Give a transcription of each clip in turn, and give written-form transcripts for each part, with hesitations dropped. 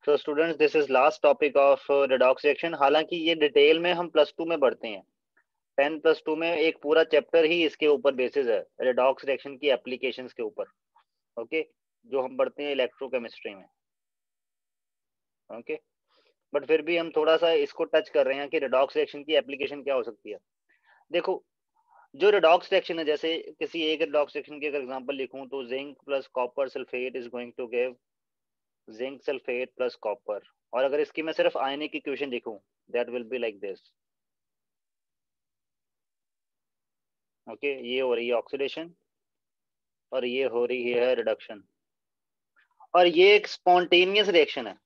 तो students this is last topic of redox reaction. हालांकि ये डिटेल में हम +2 में पढ़ते हैं। 10+2 में एक पूरा चैप्टर ही इसके ऊपर बेसिस है, रेडॉक्स रिएक्शन की एप्लीकेशंस के ऊपर। ओके, जो हम पढ़ते हैं इलेक्ट्रोकेमिस्ट्री में। ओके, बट फिर भी हम थोड़ा सा इसको टच कर रहे हैं कि रेडॉक्स रिएक्शन की एप्लीकेशन क्या हो सकती है। देखो, जो रेडॉक्स रिएक्शन है, जैसे किसी एक रेडॉक्स रिएक्शन की अगर एग्जांपल लिखूं तो zinc plus copper sulphate is going to give zinc sulphate plus copper. और अगर इसकी मैं सिर्फ आयनिक इक्वेशन लिखूं, that will be like this. Okay, ये हो रही है ऑक्सीडेशन और ये हो रही है रिडक्शन, और ये एक स्पॉन्टेनियस रिएक्शन है।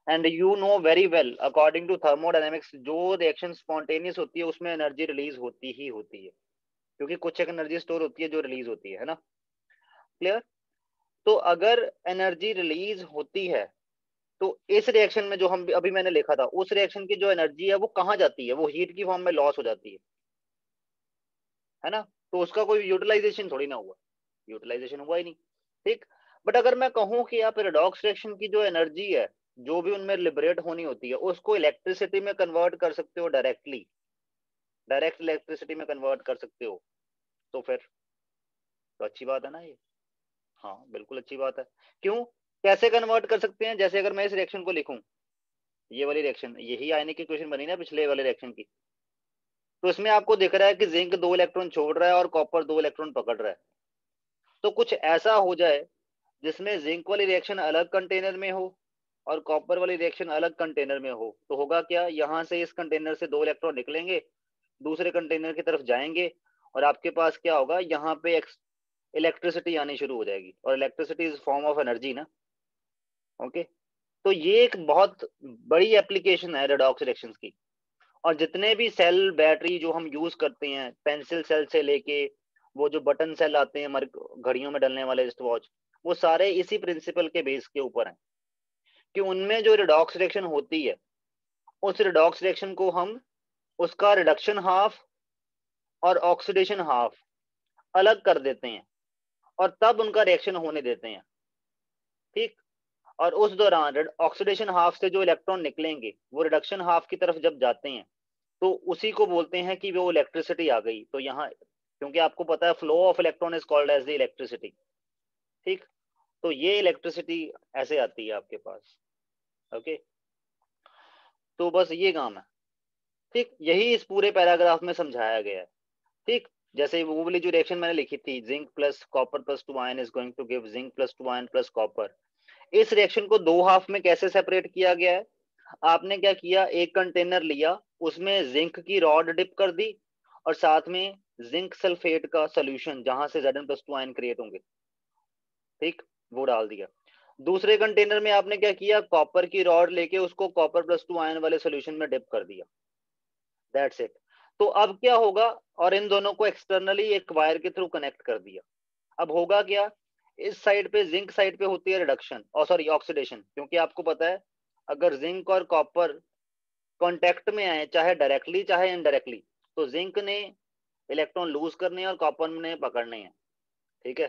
And you know very well according to thermodynamics, जो रिएक्शन स्पॉन्टेनियस होती है उसमें एनर्जी रिलीज होती ही होती है, क्योंकि कुछ एक एनर्जी स्टोर होती है जो रिलीज होती है ना। क्लियर? तो अगर एनर्जी रिलीज होती है तो इस रिएक्शन में जो हम अभी मैंने लिखा था, उस रिएक्शन की जो एनर्जी है वो कहाँ जाती है? वो हीट की फॉर्म में लॉस हो जाती है ना। तो उसका कोई यूटिलाइजेशन थोड़ी ना हुआ, यूटिलाइजेशन हुआ ही नहीं। ठीक, बट अगर मैं कहूं कि आप रिडॉक्स रिएक्शन की जो एनर्जी है, जो भी उनमें लिबरेट होनी होती है, उसको इलेक्ट्रिसिटी में कन्वर्ट कर सकते हो डायरेक्टली, डायरेक्ट इलेक्ट्रिसिटी में कन्वर्ट कर सकते हो, तो फिर तो अच्छी बात है ना ये। हाँ, बिल्कुल अच्छी बात है। क्यों? कैसे कन्वर्ट कर सकते हैं? जैसे अगर मैं इस रिएक्शन को लिखूं, ये वाली रिएक्शन, यही आयनिक की इक्वेशन बनी ना पिछले वाले रिएक्शन की, तो इसमें आपको दिख रहा है कि जिंक 2 इलेक्ट्रॉन छोड़ रहा है और कॉपर 2 इलेक्ट्रॉन पकड़ रहा है। तो कुछ ऐसा हो जाए जिसमें जिंक वाली रिएक्शन अलग कंटेनर में हो और कॉपर वाली रिएक्शन अलग कंटेनर में हो, तो होगा क्या? यहाँ से इस कंटेनर से 2 इलेक्ट्रॉन निकलेंगे, दूसरे कंटेनर की तरफ जाएंगे, और आपके पास क्या होगा? यहाँ पे इलेक्ट्रिसिटी आनी शुरू हो जाएगी, और electricity is form of energy ना। ओके, तो ये एक बहुत बड़ी एप्लीकेशन है रेडॉक्स रिएक्शंस की। और जितने भी सेल बैटरी जो हम यूज करते हैं, पेंसिल सेल से लेके वो जो बटन सेल आते हैं घड़ियों में डलने वाले रिस्ट वॉच, वो सारे इसी प्रिंसिपल के बेस के ऊपर हैं कि उनमें जो रिडॉक्स रिएक्शन होती है, उस रिडॉक्स रिएक्शन को हम उसका रिडक्शन हाफ और ऑक्सीडेशन हाफ अलग कर देते हैं और तब उनका रिएक्शन होने देते हैं। ठीक, और उस दौरान ऑक्सीडेशन हाफ से जो इलेक्ट्रॉन निकलेंगे वो रिडक्शन हाफ की तरफ जब जाते हैं, तो उसी को बोलते हैं कि वो इलेक्ट्रिसिटी आ गई। तो यहाँ, क्योंकि आपको पता है flow of electron is called as the electricity. ठीक, तो ये इलेक्ट्रिसिटी ऐसे आती है आपके पास। ओके, तो बस ये काम है। ठीक, यही इस पूरे पैराग्राफ में समझाया गया है। ठीक, जैसे वो वाली जो रिएक्शन मैंने लिखी थी, zinc plus copper plus 2 ion is going to give zinc plus 2 ion plus copper, इस रिएक्शन को दो हाफ में कैसे सेपरेट किया गया है? आपने क्या किया? एक कंटेनर लिया, उसमें जिंक की रॉड डिप कर दी और साथ में जिंक सल्फेट का सॉल्यूशन जहां से Zn+2 आयन क्रिएट होंगे, ठीक, वो डाल दिया। दूसरे कंटेनर में आपने क्या किया? कॉपर की रॉड लेके उसको कॉपर+2 आयन वाले सॉल्यूशन में डिप कर दिया। That's it. तो अब क्या होगा? और इन दोनों को एक्सटर्नली एक वायर के थ्रू कनेक्ट कर दिया। अब होगा क्या? इस साइड पे, जिंक साइड पे होती है रिडक्शन, और सॉरी ऑक्सीडेशन, क्योंकि आपको पता है अगर जिंक और कॉपर कांटेक्ट में आए, चाहे डायरेक्टली चाहे इनडायरेक्टली, तो जिंक ने इलेक्ट्रॉन लूज करने हैं और कॉपर ने पकड़ने हैं। ठीक है,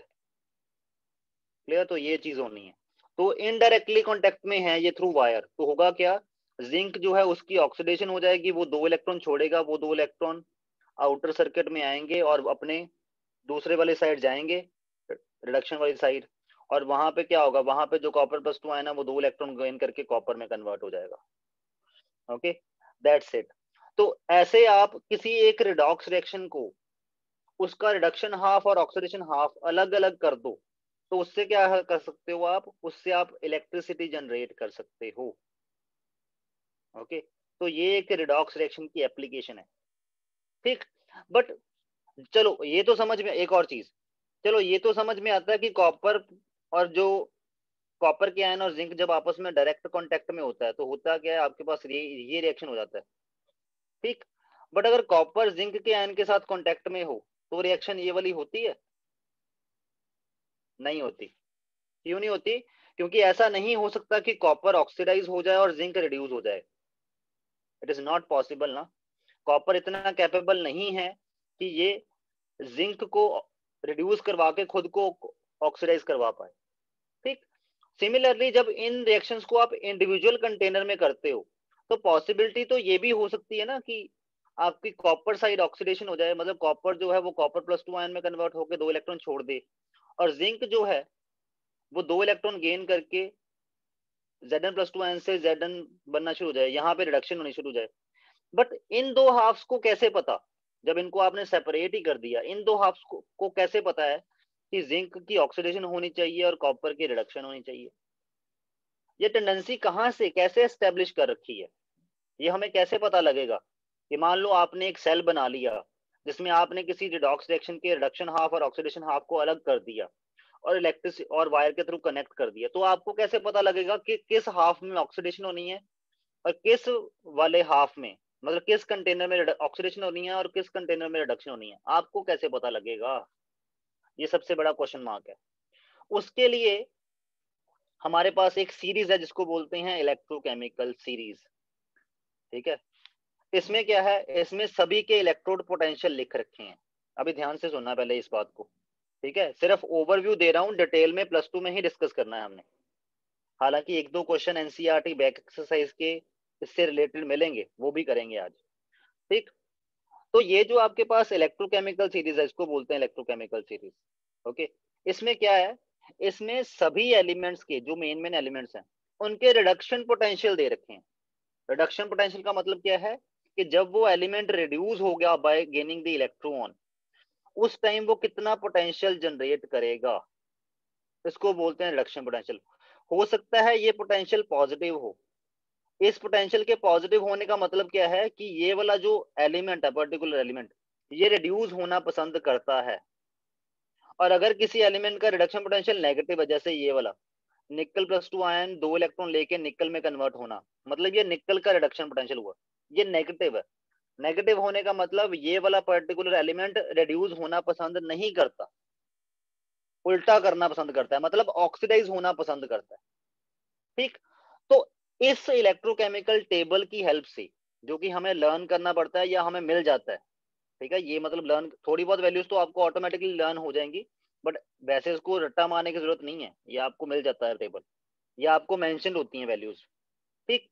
क्लियर? तो ये चीज होनी है। तो इनडायरेक्टली कांटेक्ट में है ये थ्रू वायर, तो होगा क्या? जिंक जो है उसकी ऑक्सीडेशन हो जाएगी, वो 2 इलेक्ट्रॉन छोड़ेगा, वो 2 इलेक्ट्रॉन आउटर सर्किट में आएंगे और अपने दूसरे वाली साइड जाएंगे, रिडक्शन वाली साइड, और वहां पे क्या होगा? वहां पे जो कॉपर+2 आयन है वो 2 इलेक्ट्रॉन गेन करके कॉपर में कन्वर्ट हो जाएगा। Okay, that's it. तो ऐसे आप किसी एक रिडॉक्स रिएक्शन को, उसका रिडक्शन हाफ और ऑक्सीडेशन हाफ अलग अलग कर दो, तो उससे क्या कर सकते हो आप? उससे आप इलेक्ट्रिसिटी जनरेट कर सकते हो। ओके, तो ये एक रिडॉक्स रिएक्शन की एप्लीकेशन है। ठीक, बट चलो ये तो समझ में, एक और चीज, चलो ये तो समझ में आता है कि कॉपर और जो कॉपर के आयन और जिंक जब आपस में डायरेक्ट कांटेक्ट में होता है तो होता क्या है? आपके पास ये रिएक्शन हो जाता है। ठीक, बट अगर कॉपर जिंक के आयन के साथ कांटेक्ट में हो तो रिएक्शन ये वाली होती है? नहीं होती। क्यों नहीं होती? क्योंकि ऐसा नहीं हो सकता कि कॉपर ऑक्सीडाइज हो जाए और जिंक रिड्यूस हो जाए। इट इज नॉट पॉसिबल ना। कॉपर इतना कैपेबल नहीं है कि ये जिंक को रिड्यूस करवा के खुद को ऑक्सीडाइज करवा पाए। ठीक, सिमिलरली जब इन रिएक्शंस को आप इंडिविजुअल कंटेनर में करते हो तो पॉसिबिलिटी तो ये भी हो सकती है ना कि आपकी कॉपर साइड ऑक्सीडेशन हो जाए, मतलब कॉपर जो है वो कॉपर +2 आयन में कन्वर्ट होकर 2 इलेक्ट्रॉन छोड़ दे, और जिंक जो है वो 2 इलेक्ट्रॉन गेन करके Zn+2 आयन से Zn बनना शुरू हो जाए, यहाँ पे रिडक्शन होनी शुरू हो जाए। बट इन दो हाफ्स को कैसे पता, जब इनको आपने सेपरेट ही कर दिया, इन दो हाफ्स को कैसे पता है कि जिंक की ऑक्सीडेशन होनी चाहिए और कॉपर की रिडक्शन होनी चाहिए? ये टेंडेंसी कहाँ से कैसे एस्टेब्लिश कर रखी है, ये हमें कैसे पता लगेगा? कि मान लो आपने एक सेल बना लिया जिसमें आपने किसी रिडॉक्स रिएक्शन के रिडक्शन हाफ और ऑक्सीडेशन हाफ को अलग कर दिया और इलेक्ट्रिक और वायर के थ्रू कनेक्ट कर दिया, तो आपको कैसे पता लगेगा कि किस हाफ में ऑक्सीडेशन होनी है और किस वाले हाफ में, मतलब किस कंटेनर में ऑक्सीडेशन होनी है और किस कंटेनर में रिडक्शन होनी है? आपको कैसे पता लगेगा? ये सबसे बड़ा क्वेश्चन मार्क है। उसके लिए हमारे पास एक सीरीज है जिसको बोलते हैं इलेक्ट्रोकेमिकल सीरीज। ठीक है, इसमें क्या है, इसमें सभी के इलेक्ट्रोड पोटेंशियल लिख रखे हैं। अभी ध्यान से सुनना पहले इस बात को, ठीक है? सिर्फ ओवरव्यू दे रहा हूं, डिटेल में +2 में ही डिस्कस करना है हमने। हालांकि एक दो क्वेश्चन एनसीईआरटी बैक एक्सरसाइज के इससे रिलेटेड मिलेंगे, वो भी करेंगे आज। ठीक, तो ये जो आपके पास इलेक्ट्रोकेमिकल सीरीज है इसको बोलते हैं इलेक्ट्रोकेमिकल सीरीज। ओके, इसमें क्या है, इसमें सभी एलिमेंट्स के जो मेन मेन एलिमेंट्स हैं उनके रिडक्शन पोटेंशियल दे रखे हैं। रिडक्शन पोटेंशियल का मतलब क्या है कि जब वो एलिमेंट रिड्यूस हो गया बाय गेनिंग द इलेक्ट्रॉन, उस टाइम वो कितना पोटेंशियल जनरेट करेगा, इसको बोलते हैं रिडक्शन पोटेंशियल। हो सकता है ये पोटेंशियल पॉजिटिव हो। इस पोटेंशियल के पॉजिटिव होने का मतलब क्या है कि ये वाला जो एलिमेंट है, पर्टिकुलर एलिमेंट, ये रिड्यूस होना पसंद करता है। और अगर किसी एलिमेंट का रिडक्शन पोटेंशियल नेगेटिव है, जैसे ये वाला निकल +2 आयन 2 इलेक्ट्रॉन लेके निकल में कन्वर्ट होना, मतलब ये निकल का रिडक्शन पोटेंशियल हुआ, ये नेगेटिव है। नेगेटिव होने का मतलब ये वाला पर्टिकुलर एलिमेंट रिड्यूस होना पसंद नहीं करता, उल्टा करना पसंद करता है, मतलब ऑक्सीडाइज होना पसंद करता है। ठीक, तो इस इलेक्ट्रोकेमिकल टेबल की हेल्प से, जो कि हमें लर्न करना पड़ता है या हमें मिल जाता है, ठीक है, ये मतलब लर्न, थोड़ी बहुत वैल्यूज तो आपको ऑटोमेटिकली लर्न हो जाएंगी, बट वैसे इसको रट्टा मारने की जरूरत नहीं है, ये आपको मिल जाता है टेबल, ये आपको मेंशन होती हैं वैल्यूज। ठीक,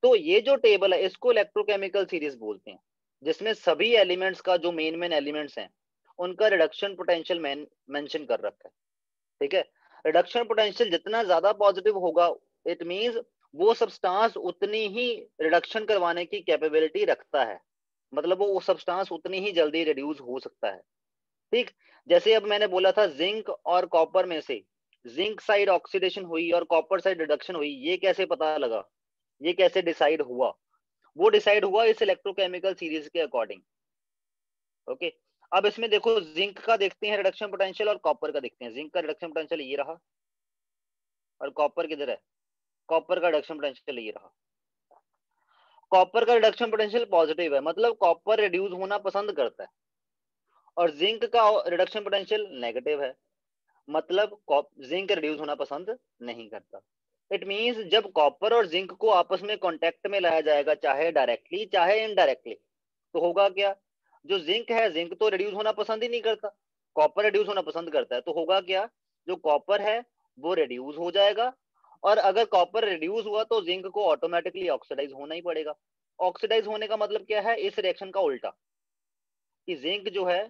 तो ये जो टेबल है इसको इलेक्ट्रोकेमिकल सीरीज बोलते हैं, जिसमें सभी एलिमेंट्स का जो मेन मेन एलिमेंट्स हैं उनका रिडक्शन पोटेंशियल मेंशन कर रखा है। ठीक है, रिडक्शन पोटेंशियल जितना ज्यादा पॉजिटिव होगा, इट मींस वो सब्सटेंस उतनी ही रिडक्शन करवाने की कैपेबिलिटी रखता है, मतलब वो सब्सटेंस उतनी ही जल्दी रिड्यूस हो सकता है। ठीक, जैसे अब मैंने बोला था जिंक और कॉपर में से जिंक साइड ऑक्सीडेशन हुई और कॉपर साइड रिडक्शन हुई, ये कैसे पता लगा, ये कैसे डिसाइड हुआ? वो डिसाइड हुआ इस इलेक्ट्रोकेमिकल सीरीज के अकॉर्डिंग। ओके, अब इसमें देखो जिंक का देखते हैं रिडक्शन पोटेंशियल और कॉपर का देखते हैं। जिंक का रिडक्शन पोटेंशियल ये रहा और कॉपर किधर है, कॉपर का रिडक्शन पोटेंशियल ये रहा। कॉपर का रिडक्शन पोटेंशियल पॉजिटिव है, मतलब कॉपर रिड्यूस होना पसंद करता है, और जिंक का रिडक्शन पोटेंशियल नेगेटिव है, मतलब जिंक रिड्यूस होना पसंद नहीं करता। इट मींस जब कॉपर और जिंक को आपस में कांटेक्ट में लाया जाएगा, चाहे डायरेक्टली चाहे इनडायरेक्टली, तो होगा क्या, जो जिंक है, जिंक तो रिड्यूस होना पसंद ही नहीं करता, कॉपर रिड्यूस होना पसंद करता है, तो होगा क्या, जो कॉपर है वो रिड्यूस हो जाएगा, और अगर कॉपर रिड्यूस हुआ तो जिंक को ऑटोमेटिकली ऑक्सीडाइज होना ही पड़ेगा। ऑक्सीडाइज होने का मतलब क्या है, इस रिएक्शन का उल्टा, कि जिंक जो है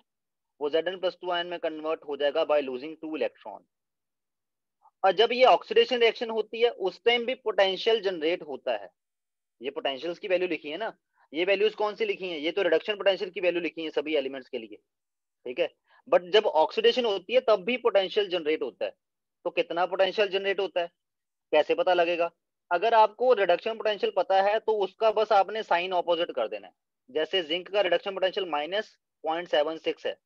वो Zn+2 आयन में कन्वर्ट हो जाएगा बाय लूजिंग 2 इलेक्ट्रॉन। और जब ये ऑक्सीडेशन रिएक्शन होती है उस टाइम भी पोटेंशियल जनरेट होता है। ये पोटेंशियल्स की वैल्यू लिखी है ना, ये वैल्यूज कौन सी लिखी है, ये तो रिडक्शन पोटेंशियल की वैल्यू लिखी है सभी एलिमेंट्स के लिए। ठीक है, बट जब ऑक्सीडेशन होती है तब भी पोटेंशियल जनरेट होता है। तो कितना पोटेंशियल जनरेट होता है, कैसे पता लगेगा? अगर आपको रिडक्शन पोटेंशियल पता है तो उसका बस आपने साइन ऑपोजिट कर देना है। जैसे जिंक का रिडक्शन पोटेंशियल -0.76 है,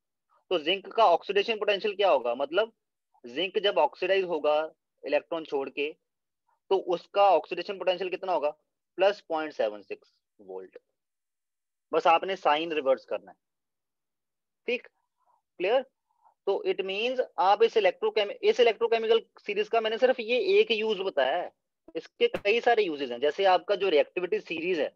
तो जिंक का ऑक्सीडेशन पोटेंशियल क्या होगा, मतलब जिंक जब ऑक्सीडाइज होगा इलेक्ट्रॉन छोड़ के, तो उसका ऑक्सीडेशन पोटेंशियल कितना होगा, +0.76 वोल्ट। बस आपने साइन रिवर्स करना है। ठीक, क्लियर? तो इट मींस आप इस इलेक्ट्रोकेमिकल सीरीज का मैंने सिर्फ ये एक यूज बताया है, इसके कई सारे यूजेस हैं। जैसे आपका जो रिएक्टिविटी सीरीज है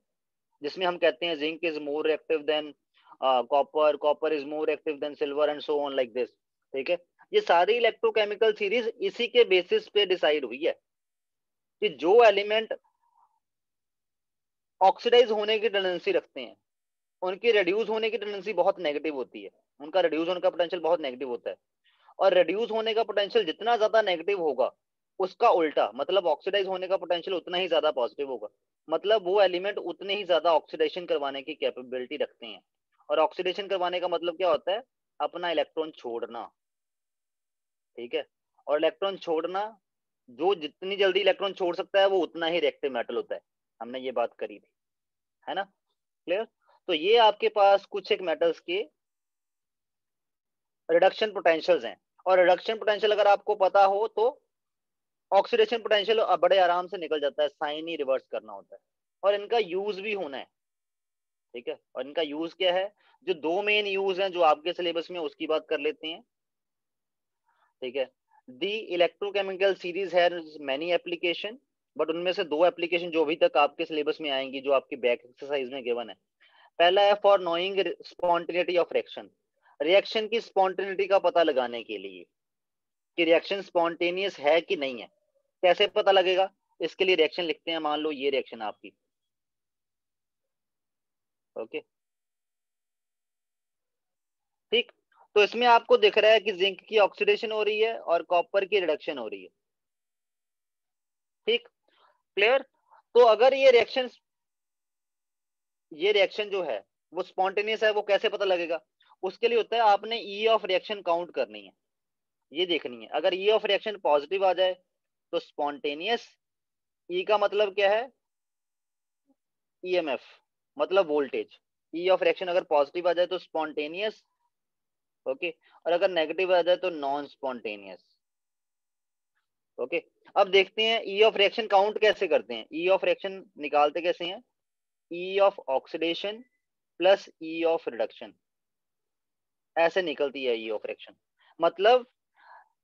जिसमें हम कहते हैं zinc is more reactive than copper, copper is more reactive than silver and so on like this. ठीक है, ये सारी इलेक्ट्रोकेमिकल सीरीज इसी के बेसिस पे डिसाइड हुई है। कि जो एलिमेंट ऑक्सीडाइज होने की टेंडेंसी रखते हैं उनकी रिड्यूस होने की टेंडेंसी बहुत नेगेटिव होती है, उनका रिड्यूस होने का पोटेंशियल बहुत नेगेटिव होता है। और रिड्यूस होने का पोटेंशियल जितना ज्यादा नेगेटिव होगा उसका उल्टा मतलब ऑक्सीडाइज होने का पोटेंशियल उतना ही ज्यादा पॉजिटिव होगा, मतलब वो एलिमेंट उतने ही ज्यादा ऑक्सीडेशन करवाने की कैपेबिलिटी रखते हैं। और ऑक्सीडेशन करवाने का मतलब क्या होता है, अपना इलेक्ट्रॉन छोड़ना, ठीक है। और इलेक्ट्रॉन छोड़ना, जो जितनी जल्दी इलेक्ट्रॉन छोड़ सकता है वो उतना ही रिएक्टिव मेटल होता है, हमने ये बात करी थी, है ना, क्लियर। तो ये आपके पास कुछ एक मेटल्स के रिडक्शन पोटेंशियल्स हैं। और रिडक्शन पोटेंशियल अगर आपको पता हो तो ऑक्सीडेशन पोटेंशियल बड़े आराम से निकल जाता है, साइन ही रिवर्स करना होता है। और इनका यूज भी होना है, ठीक है। और इनका यूज क्या है, जो दो मेन यूज हैं जो आपके सिलेबस में, उसकी बात कर लेते हैं, ठीक है। The electrochemical series has many application, but उनमें से दो एप्लीकेशन जो अभी तक आपके सिलेबस में आएंगी, जो आपकी बैक एक्सरसाइज में गिवन है। पहला है for knowing spontaneity of reaction, reaction की स्पॉन्टेनिटी का पता लगाने के लिए कि रिएक्शन स्पॉन्टेनियस है कि नहीं है। कैसे पता लगेगा, इसके लिए रिएक्शन लिखते हैं, मान लो ये रिएक्शन आपकी, ओके, ठीक। तो इसमें आपको दिख रहा है कि जिंक की ऑक्सीडेशन हो रही है और कॉपर की रिडक्शन हो रही है, ठीक, क्लियर। तो अगर ये रिएक्शन जो है वो स्पॉन्टेनियस है, वो कैसे पता लगेगा, उसके लिए होता है आपने ई ऑफ रिएक्शन काउंट करनी है, ये देखनी है। अगर ई ऑफ रिएक्शन पॉजिटिव आ जाए तो स्पॉन्टेनियस, ई का मतलब क्या है, ईएमएफ मतलब वोल्टेज, ई ऑफ रिएक्शन अगर पॉजिटिव आ जाए तो स्पॉन्टेनियस, ओके। और अगर नेगेटिव आ जाए तो नॉन स्पॉन्टेनियस, ओके। अब देखते हैं ई ऑफ रिएक्शन काउंट कैसे करते हैं, ई ऑफ रिएक्शन निकालते कैसे हैं, ई of oxidation plus E of reduction, ऐसे निकलती है ई ऑफ रिएक्शन। मतलब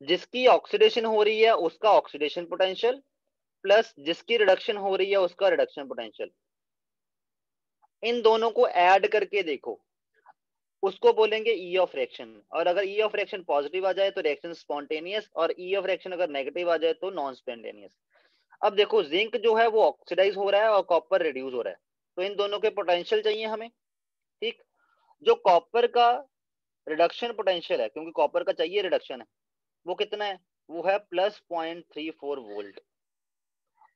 जिसकी ऑक्सीडेशन हो रही है उसका ऑक्सीडेशन पोटेंशियल प्लस जिसकी रिडक्शन हो रही है उसका रिडक्शन पोटेंशियल, इन दोनों को ऐड करके देखो, उसको बोलेंगे ई ऑफ रिएक्शन। और अगर ई ऑफ रिएक्शन पॉजिटिव आ जाए तो रिएक्शन स्पॉन्टेनियस, और ई ऑफ रिएक्शन अगर नेगेटिव आ जाए तो नॉन स्पॉन्टेनियस। अब देखो जिंक जो है वो ऑक्सीडाइज हो रहा है और कॉपर रिड्यूस हो रहा है, तो इन दोनों के पोटेंशियल चाहिए हमें, ठीक। जो कॉपर का रिडक्शन पोटेंशियल है, क्योंकि कॉपर का चाहिए रिडक्शन है, वो कितना है, वो है +0.34 वोल्ट।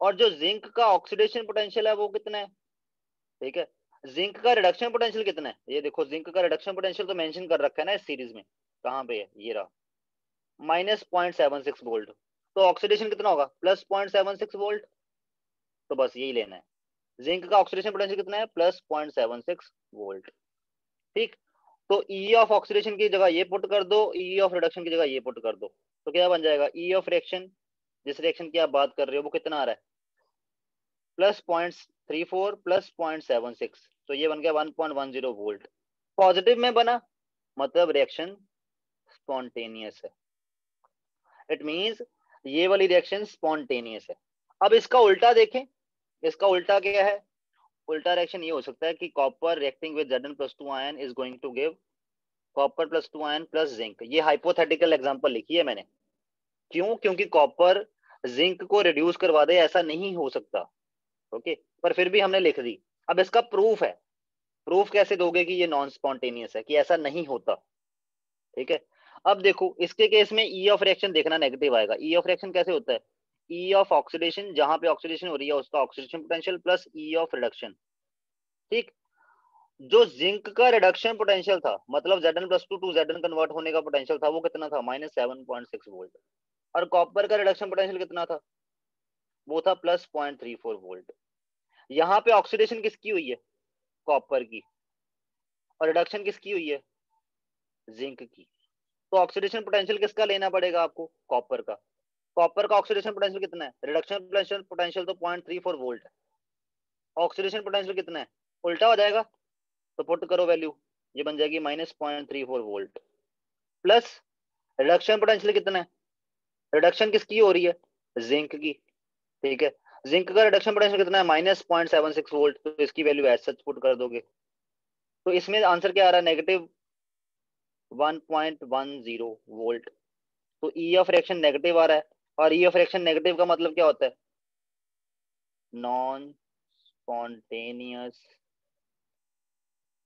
और जो जिंक का ऑक्सीडेशन पोटेंशियल है वो कितना है, ठीक है। जिंक का रिडक्शन पोटेंशियल कितना है, ये देखो जिंक का रिडक्शन पोटेंशियल तो मेंशन कर रखा है ना इस सीरीज में, कहाँ पे है, ये रहा, -0.76 वोल्ट। तो ऑक्सीडेशन कितना होगा, +0.76 वोल्ट, तो बस यही लेना है। जिंक का ऑक्सीडेशन पोटेंशियल कितना है, +0.76 वोल्ट, ठीक। तो ई ऑफ ऑक्सीडेशन की जगह ये पुट कर दो, ई ऑफ रिडक्शन की जगह ये पुट कर दो, तो क्या बन जाएगा, ई ऑफ रिएक्शन, जिस रिएक्शन की आप बात कर रहे हो वो कितना आ रहा है, +0.34 +0.76, तो ये बन गया 1.10 वोल्ट। पॉजिटिव में बना मतलब रिएक्शन स्पॉन्टेनियस है, इट मींस ये वाली रिएक्शन स्पॉन्टेनियस है। अब इसका उल्टा देखें, इसका उल्टा क्या है, उल्टा रिएक्शन ये हो सकता है कि copper reacting with Zn+2 ion is going to give copper +2 ion plus zinc. ये हाइपोथेटिकल एग्जांपल लिखी है मैंने, क्यों, क्योंकि कॉपर जिंक को रिड्यूस करवा दे ऐसा नहीं हो सकता, ओके, पर फिर भी हमने लिख दी। अब इसका प्रूफ है, प्रूफ कैसे दोगे कि ये नॉन स्पॉन्टेनियस है, कि ऐसा नहीं होता, ठीक है। अब देखो इसके केस में ई ऑफ रिएक्शन देखना नेगेटिव आएगा। ई ऑफ रिएक्शन कैसे होता है, ई ऑफ ऑक्सीडेशन, जहां पे ऑक्सीडेशन हो रही है उसका oxidation potential plus E of reduction, ठीक। जो जिंक का रिडक्शन पोटेंशियल था, मतलब Zn+2 टू Zn कन्वर्ट होने का पोटेंशियल था, वो कितना था, -7.6 वोल्ट। और कॉपर का रिडक्शन पोटेंशियल कितना था, वो था +0.34 वोल्ट। यहाँ पे ऑक्सीडेशन किसकी हुई है, कॉपर की, और रिडक्शन किसकी हुई है, जिंक की। तो ऑक्सीडेशन पोटेंशियल किसका लेना पड़ेगा आपको, कॉपर का। कॉपर का ऑक्सीडेशन पोटेंशियल कितना है, रिडक्शन पोटेंशियल तो 0.34 वोल्ट है, ऑक्सीडेशन पोटेंशियल कितना है, उल्टा हो जाएगा, तो पुट करो वैल्यू, ये बन जाएगी -0.34 वोल्ट प्लस रिडक्शन पोटेंशियल कितना है, रिडक्शन किसकी हो रही है, जिंक की, ठीक है। जिंक का रिडक्शन पोटेंशियल कितना है, -0.76 वोल्ट, तो इसकी वैल्यू एज सच पुट कर दोगे, तो इसमें आंसर क्या आ रहा है, -1.10 वोल्ट। तो ई ऑफ रिएक्शन नेगेटिव आ रहा है, और ई ऑफ रिएक्शन नेगेटिव का मतलब क्या होता है, नॉन स्पॉन्टेनियस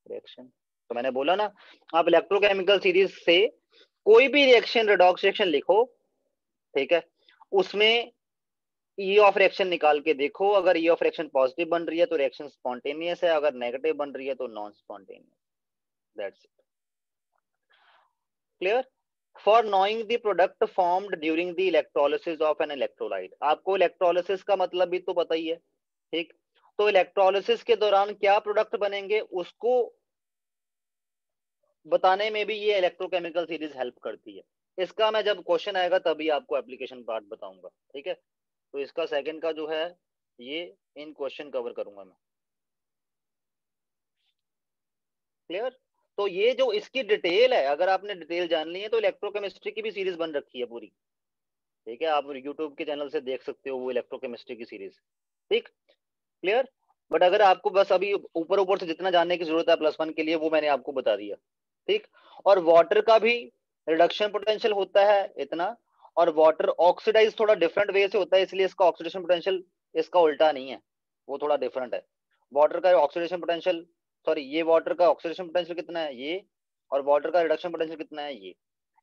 रिएक्शन। तो मैंने बोला ना, आप इलेक्ट्रोकेमिकल सीरीज से कोई भी रिएक्शन, रेडॉक्स रिएक्शन लिखो, ठीक है, उसमें ई ऑफ रिएक्शन निकाल के देखो, अगर ई ऑफ रिएक्शन पॉजिटिव बन रही है तो रिएक्शन स्पॉन्टेनियस है, अगर नेगेटिव बन रही है तो non spontaneous. That's it. Clear? For knowing the product formed during the electrolysis of an electrolyte, आपको इलेक्ट्रोलिसिस का मतलब भी तो पता ही है, ठीक? तो इलेक्ट्रोलिसिस के दौरान क्या प्रोडक्ट बनेंगे उसको बताने में भी ये इलेक्ट्रोकेमिकल सीरीज हेल्प करती है। इसका मैं जब क्वेश्चन आएगा तभी आपको एप्लीकेशन पार्ट बताऊंगा, ठीक है? तो इसका सेकंड का जो है ये इन क्वेश्चन कवर करूंगा मैं। क्लियर? तो ये जो इसकी डिटेल है, अगर आपने डिटेल जान ली है तो इलेक्ट्रोकेमिस्ट्री की भी सीरीज बन रखी है पूरी, ठीक है? आप यूट्यूब के चैनल से देख सकते हो वो इलेक्ट्रोकेमिस्ट्री की सीरीज, ठीक? क्लियर? बट अगर आपको बस अभी ऊपर ऊपर से जितना जानने की जरूरत है +1 के लिए वो मैंने आपको बता दिया, ठीक? और वाटर का भी रिडक्शन पोटेंशियल होता है इतना, और वाटर ऑक्सीडाइज थोड़ा डिफरेंट वे से होता है, इसलिए इसका ऑक्सीडेशन पोटेंशियल इसका उल्टा नहीं है, वो थोड़ा डिफरेंट है। वाटर का ऑक्सीडेशन पोटेंशियल, सॉरी, ये वाटर का ऑक्सीडेशन पोटेंशियल कितना है ये, और वाटर का रिडक्शन पोटेंशियल कितना है ये,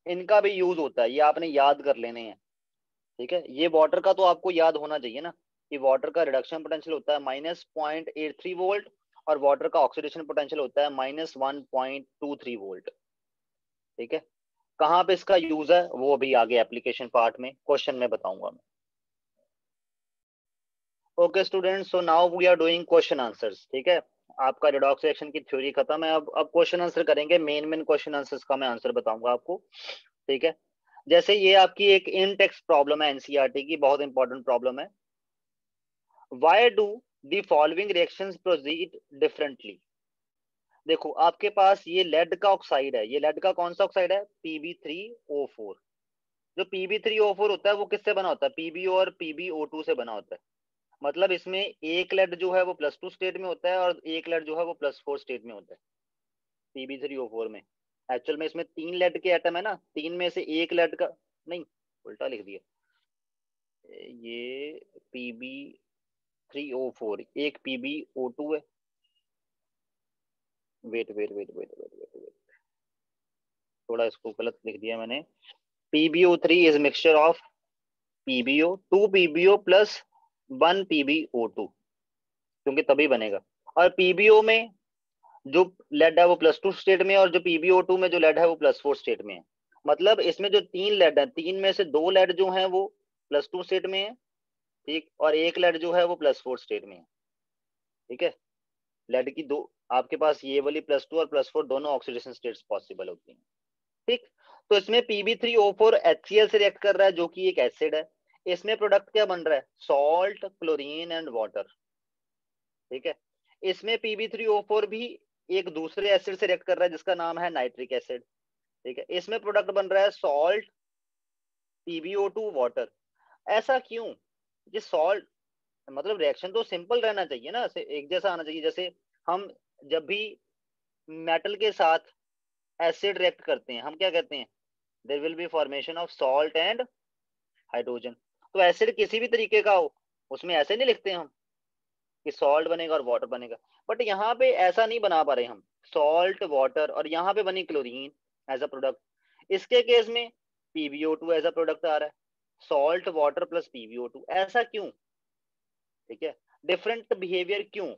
इनका भी यूज होता है, ये आपने याद कर लेने हैं, ठीक है? ये वाटर का तो आपको याद होना चाहिए ना कि वाटर का रिडक्शन पोटेंशियल होता है -0.83 वोल्ट, और वाटर का ऑक्सीडेशन पोटेंशियल होता है -1.23 वोल्ट, ठीक है? कहाँ पे इसका यूज है वो अभी आगे एप्लीकेशन पार्ट में क्वेश्चन में बताऊंगा मैं। Okay students, so now we are doing question answers, ठीक है? आपका रिडॉक्स रिएक्शन की थ्योरी खत्म है, अब क्वेश्चन आंसर करेंगे। मेन क्वेश्चन आंसर्स का मैं आंसर बताऊंगा आपको, ठीक है? जैसे ये आपकी एक इन टेक्स्ट प्रॉब्लम है एनसीईआरटी की, बहुत इंपॉर्टेंट प्रॉब्लम है। Why do the following reactions proceed differently? देखो आपके पास ये लेड का ऑक्साइड है, ये लेड का कौन सा ऑक्साइड है, Pb3O4। जो Pb3O4 होता है वो किससे बना होता है, PbO और PbO2 से बना होता है। मतलब इसमें एक लेड जो है वो +2 स्टेट में होता है और एक लेड जो है वो +4 स्टेट में होता है Pb3O4 में। एक्चुअल में इसमें 3 लेड के एटम है ना, 3 में से एक लेड का, नहीं उल्टा लिख दिया, ये Pb3O4 एक PbO2 है, wait wait wait wait wait wait wait, थोड़ा इसको गलत लिख दिया मैंने। PbO3 is mixture of PbO, 2 PbO plus 1 PbO2, क्योंकि तभी बनेगा। और PbO में जो लेड है वो +2 स्टेट में है, और जो PbO2 में जो लेड है वो +4 स्टेट में है। मतलब इसमें जो 3 लेड है, 3 में से 2 लेड जो है वो +2 स्टेट में है, ठीक, और एक लेड जो है वो +4 स्टेट में है, ठीक है? लेड की दो, आपके पास ये वाली +2 और +4 दोनों ऑक्सीडेशन स्टेट्स पॉसिबल होती हैं, ठीक? तो इसमें Pb3O4 HCl से रिएक्ट कर रहा है जो कि एक एसिड है। इसमें प्रोडक्ट क्या बन रहा है, सॉल्ट, क्लोरीन एंड वाटर, ठीक है? इसमें Pb3O4 भी एक दूसरे एसिड से रिएक्ट कर रहा है जिसका नाम है नाइट्रिक एसिड, ठीक है? इसमें प्रोडक्ट बन रहा है सॉल्ट, PbO2, वाटर। ऐसा क्यों? ये सॉल्ट, मतलब रिएक्शन तो सिंपल रहना चाहिए ना, एक जैसा आना चाहिए। जैसे हम जब भी मेटल के साथ एसिड रिएक्ट करते हैं हम क्या कहते हैं, there will be formation of salt and hydrogen. तो एसिड किसी भी तरीके का हो उसमें ऐसे नहीं लिखते हम कि सॉल्ट बनेगा और वाटर बनेगा, बट यहाँ पे ऐसा नहीं बना पा रहे हम, सॉल्ट वाटर और यहाँ पे बनी क्लोरीन एज अ प्रोडक्ट। इसके केस में PbO2 एज अ प्रोडक्ट आ रहा है, सॉल्ट वाटर प्लस PbO2, ऐसा क्यों? ठीक है, डिफरेंट बिहेवियर क्यों?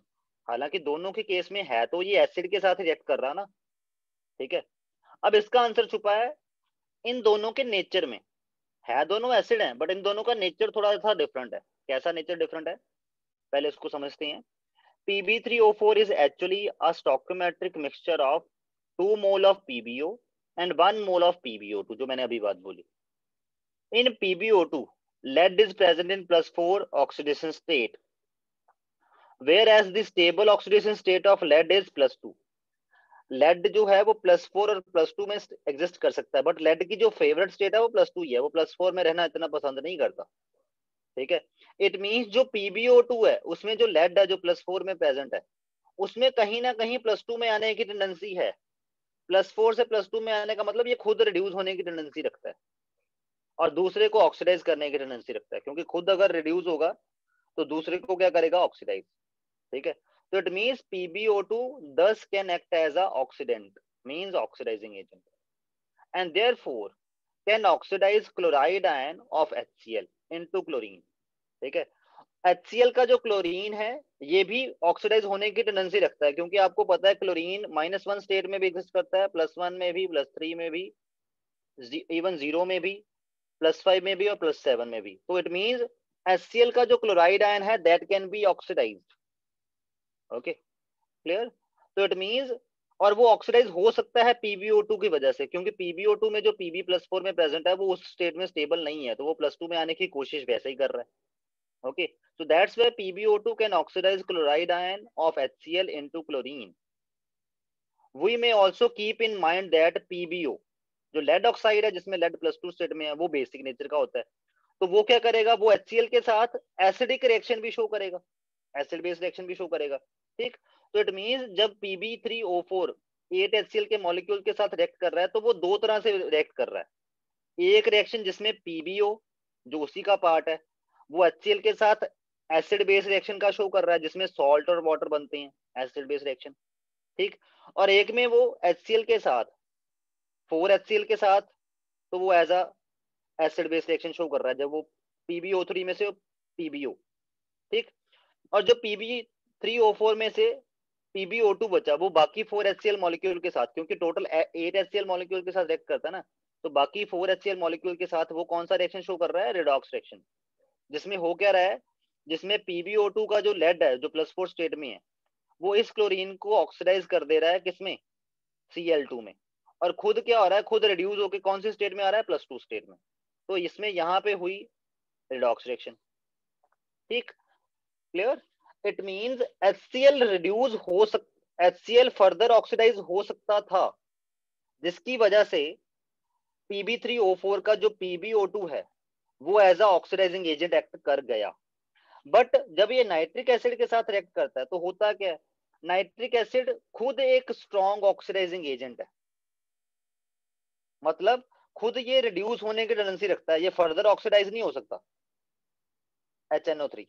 हालांकि दोनों के केस में है तो ये एसिड के साथ रिएक्ट कर रहा ना, ठीक है? अब इसका आंसर छुपा है इन दोनों के नेचर में। है दोनों एसिड हैं बट इन दोनों का नेचर थोड़ा सा डिफरेंट है। कैसा नेचर डिफरेंट है, पहले इसको समझते हैं। Pb3O4 is actually a stoichiometric mixture of 2 mole of PbO and 1 mole of PbO2, जो मैंने अभी बात बोली। In PbO2 lead is present in +4 oxidation state, whereas the stable oxidation state of lead is +2। Lead जो है वो +4 और +2 में एग्जिस्ट कर सकता है, बट लेड की जो फेवरेट स्टेट है वो +2 ही है, वो +4 में रहना इतना पसंद नहीं करता, ठीक है? इट मींस जो PbO2 है उसमें जो लेड है जो +4 में प्रेजेंट है उसमें कहीं ना कहीं +2 में आने की टेंडेंसी है। +4 से +2 में आने का मतलब ये खुद रिड्यूस होने की टेंडेंसी रखता है और दूसरे को ऑक्सीडाइज करने की टेंडेंसी रखता है, क्योंकि खुद अगर रिड्यूस होगा तो दूसरे को क्या करेगा, ऑक्सीडाइज। ठीक है, तो it means PbO2 thus can act as a oxidant, means oxidizing agent, and therefore can oxidize chloride ion of HCl into chlorine। ठीक है, HCl का जो क्लोरीन है ये भी ऑक्सीडाइज होने की टेंडेंसी रखता है, क्योंकि आपको पता है क्लोरीन -1 स्टेट में भी एग्जिस्ट करता है, +1 में भी, +3 में भी, इवन 0 में भी, +5 में भी और +7 में भी। तो इट मींस HCl का जो क्लोराइड आयन है that can be oxidised. Okay, clear. तो इट मींस, और वो ऑक्सीडाइज हो सकता है PbO2 की वजह से, क्योंकि PbO2 में जो Pb+4 में प्रेजेंट है वो उस स्टेट में स्टेबल नहीं है, तो वो +2 में आने की कोशिश वैसे ही कर रहा है। Okay, so that's where PbO2 can oxidize chloride ion of HCl into chlorine. We may also keep in mind that PbO, जो लेड ऑक्साइड है जिसमें लेड +2 स्टेट में है, वो बेसिक नेचर का होता है, तो वो क्या करेगा, वो HCl के साथ एसिडिक रिएक्शन भी शो करेगा, एसिड बेस रिएक्शन भी शो करेगा। ठीक, तो इट मींस जब Pb3O4 8 HCl के मॉलिक्यूल के साथ रिएक्ट कर रहा है तो वो दो तरह से रिएक्ट कर रहा है। एक रिएक्शन जिसमें PbO जो उसी का पार्ट है वो HCl के साथ एसिड बेस रिएक्शन का शो कर रहा है, जिसमें सॉल्ट और वाटर बनते हैं, एसिड बेस रिएक्शन। ठीक, और एक में वो HCl के साथ 4HCl के साथ, तो वो as a acid base reaction show कर रहा है जब वो PbO3 में से PbO। ठीक, और जो Pb3O4 में से PbO2 बचा वो बाकी 4HCl मॉलिक्यूल के साथ, क्योंकि टोटल 8 HCl मॉलिक्यूल के साथ रिएक्ट करता है ना, तो बाकी 4HCl मॉलिक्यूल के साथ वो कौन सा रिएक्शन शो कर रहा है, रिडॉक्स रिएक्शन, जिसमें हो क्या रहा है, जिसमें PbO2 का जो लेड है जो +4 स्टेट में है वो इस क्लोरीन को ऑक्सीडाइज कर दे रहा है, किसमें, Cl2 में, और खुद क्या हो रहा है, खुद रिड्यूस होकर कौन से स्टेट में आ रहा है, +2 स्टेट में। तो इसमें यहाँ पे हुई रिडॉक्स रिएक्शन। ठीक, clear. It means HCl reduce हो HCl फर्दर ऑक्सीडाइज हो सकता था, जिसकी वजह से Pb3O4 का जो PbO2 है वो as a oxidising agent act कर गया। बट जब ये नाइट्रिक एसिड के साथ रिएक्ट करता है तो होता क्या है, नाइट्रिक एसिड खुद एक स्ट्रॉन्ग ऑक्सीडाइजिंग एजेंट है, मतलब खुद ये रिड्यूस होने की टेंडेंसी रखता है, ये फर्दर ऑक्सीडाइज नहीं हो सकता HNO3।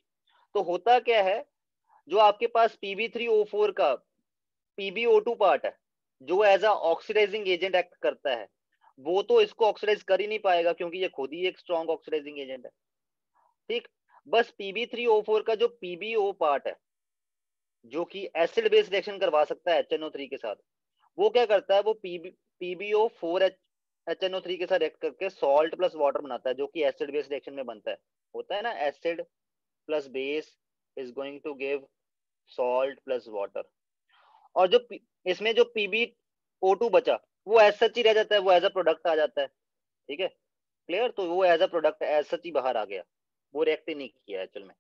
तो होता क्या है, जो आपके पास Pb3O4 का PbO2 पार्ट है जो as a oxidising agent act करता है, वो तो इसको ऑक्सीडाइज कर ही नहीं पाएगा क्योंकि ये खुद ही एक स्ट्रॉन्ग ऑक्सीडाइजिंग एजेंट है। ठीक, बस Pb3O4 का जो PbO पार्ट है जो कि एसिड बेस रिएक्शन करवा सकता है HNO3 के साथ, वो क्या करता है, वो PbO4 HNO3 के साथ रिएक्ट करके सॉल्ट प्लस वाटर बनाता है, जो कि एसिड बेस रिएक्शन में बनता है, होता है ना, acid plus base is going to give salt plus water. और जो इसमें जो PbO2 बचा वो एज सच ही रह जाता है, वो एज अ प्रोडक्ट आ जाता है। ठीक है, क्लियर। तो वो as a product as such ही बाहर आ गया, वो रिएक्ट ही नहीं किया एक्चुअल में।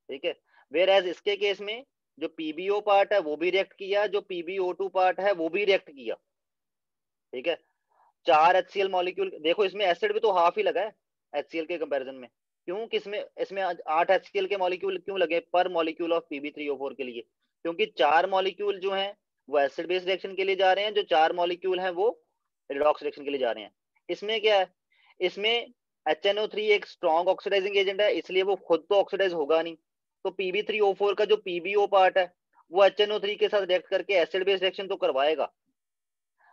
ठीक है, वेयर एज इसके केस में जो PbO पार्ट है वो भी रिएक्ट किया, जो PbO2 पार्ट है वो भी रिएक्ट किया। ठीक है, 4 HCl मॉलिक्यूल, देखो इसमें एसिड भी तो हाफ ही लगा है HCl के कंपैरिजन में, क्यों, किसमें, इसमें 8 HCl के मॉलिक्यूल क्यों लगे पर मॉलिक्यूल ऑफ Pb3O4 के लिए, क्योंकि 4 मॉलिक्यूल जो हैं वो एसिड बेस रिएक्शन के लिए जा रहे हैं, जो 4 मॉलिक्यूल हैं वो रिडॉक्स रिएक्शन के लिए जा रहे हैं। इसमें क्या है, इसमें HNO3 एक स्ट्रॉन्ग ऑक्सीडाइजिंग एजेंट है, इसलिए वो खुद तो ऑक्सीडाइज होगा नहीं, तो Pb3O4 का जो PbO पार्ट है वो HNO3 के साथ रिएक्ट करके एसिड बेस रिएक्शन तो करवाएगा,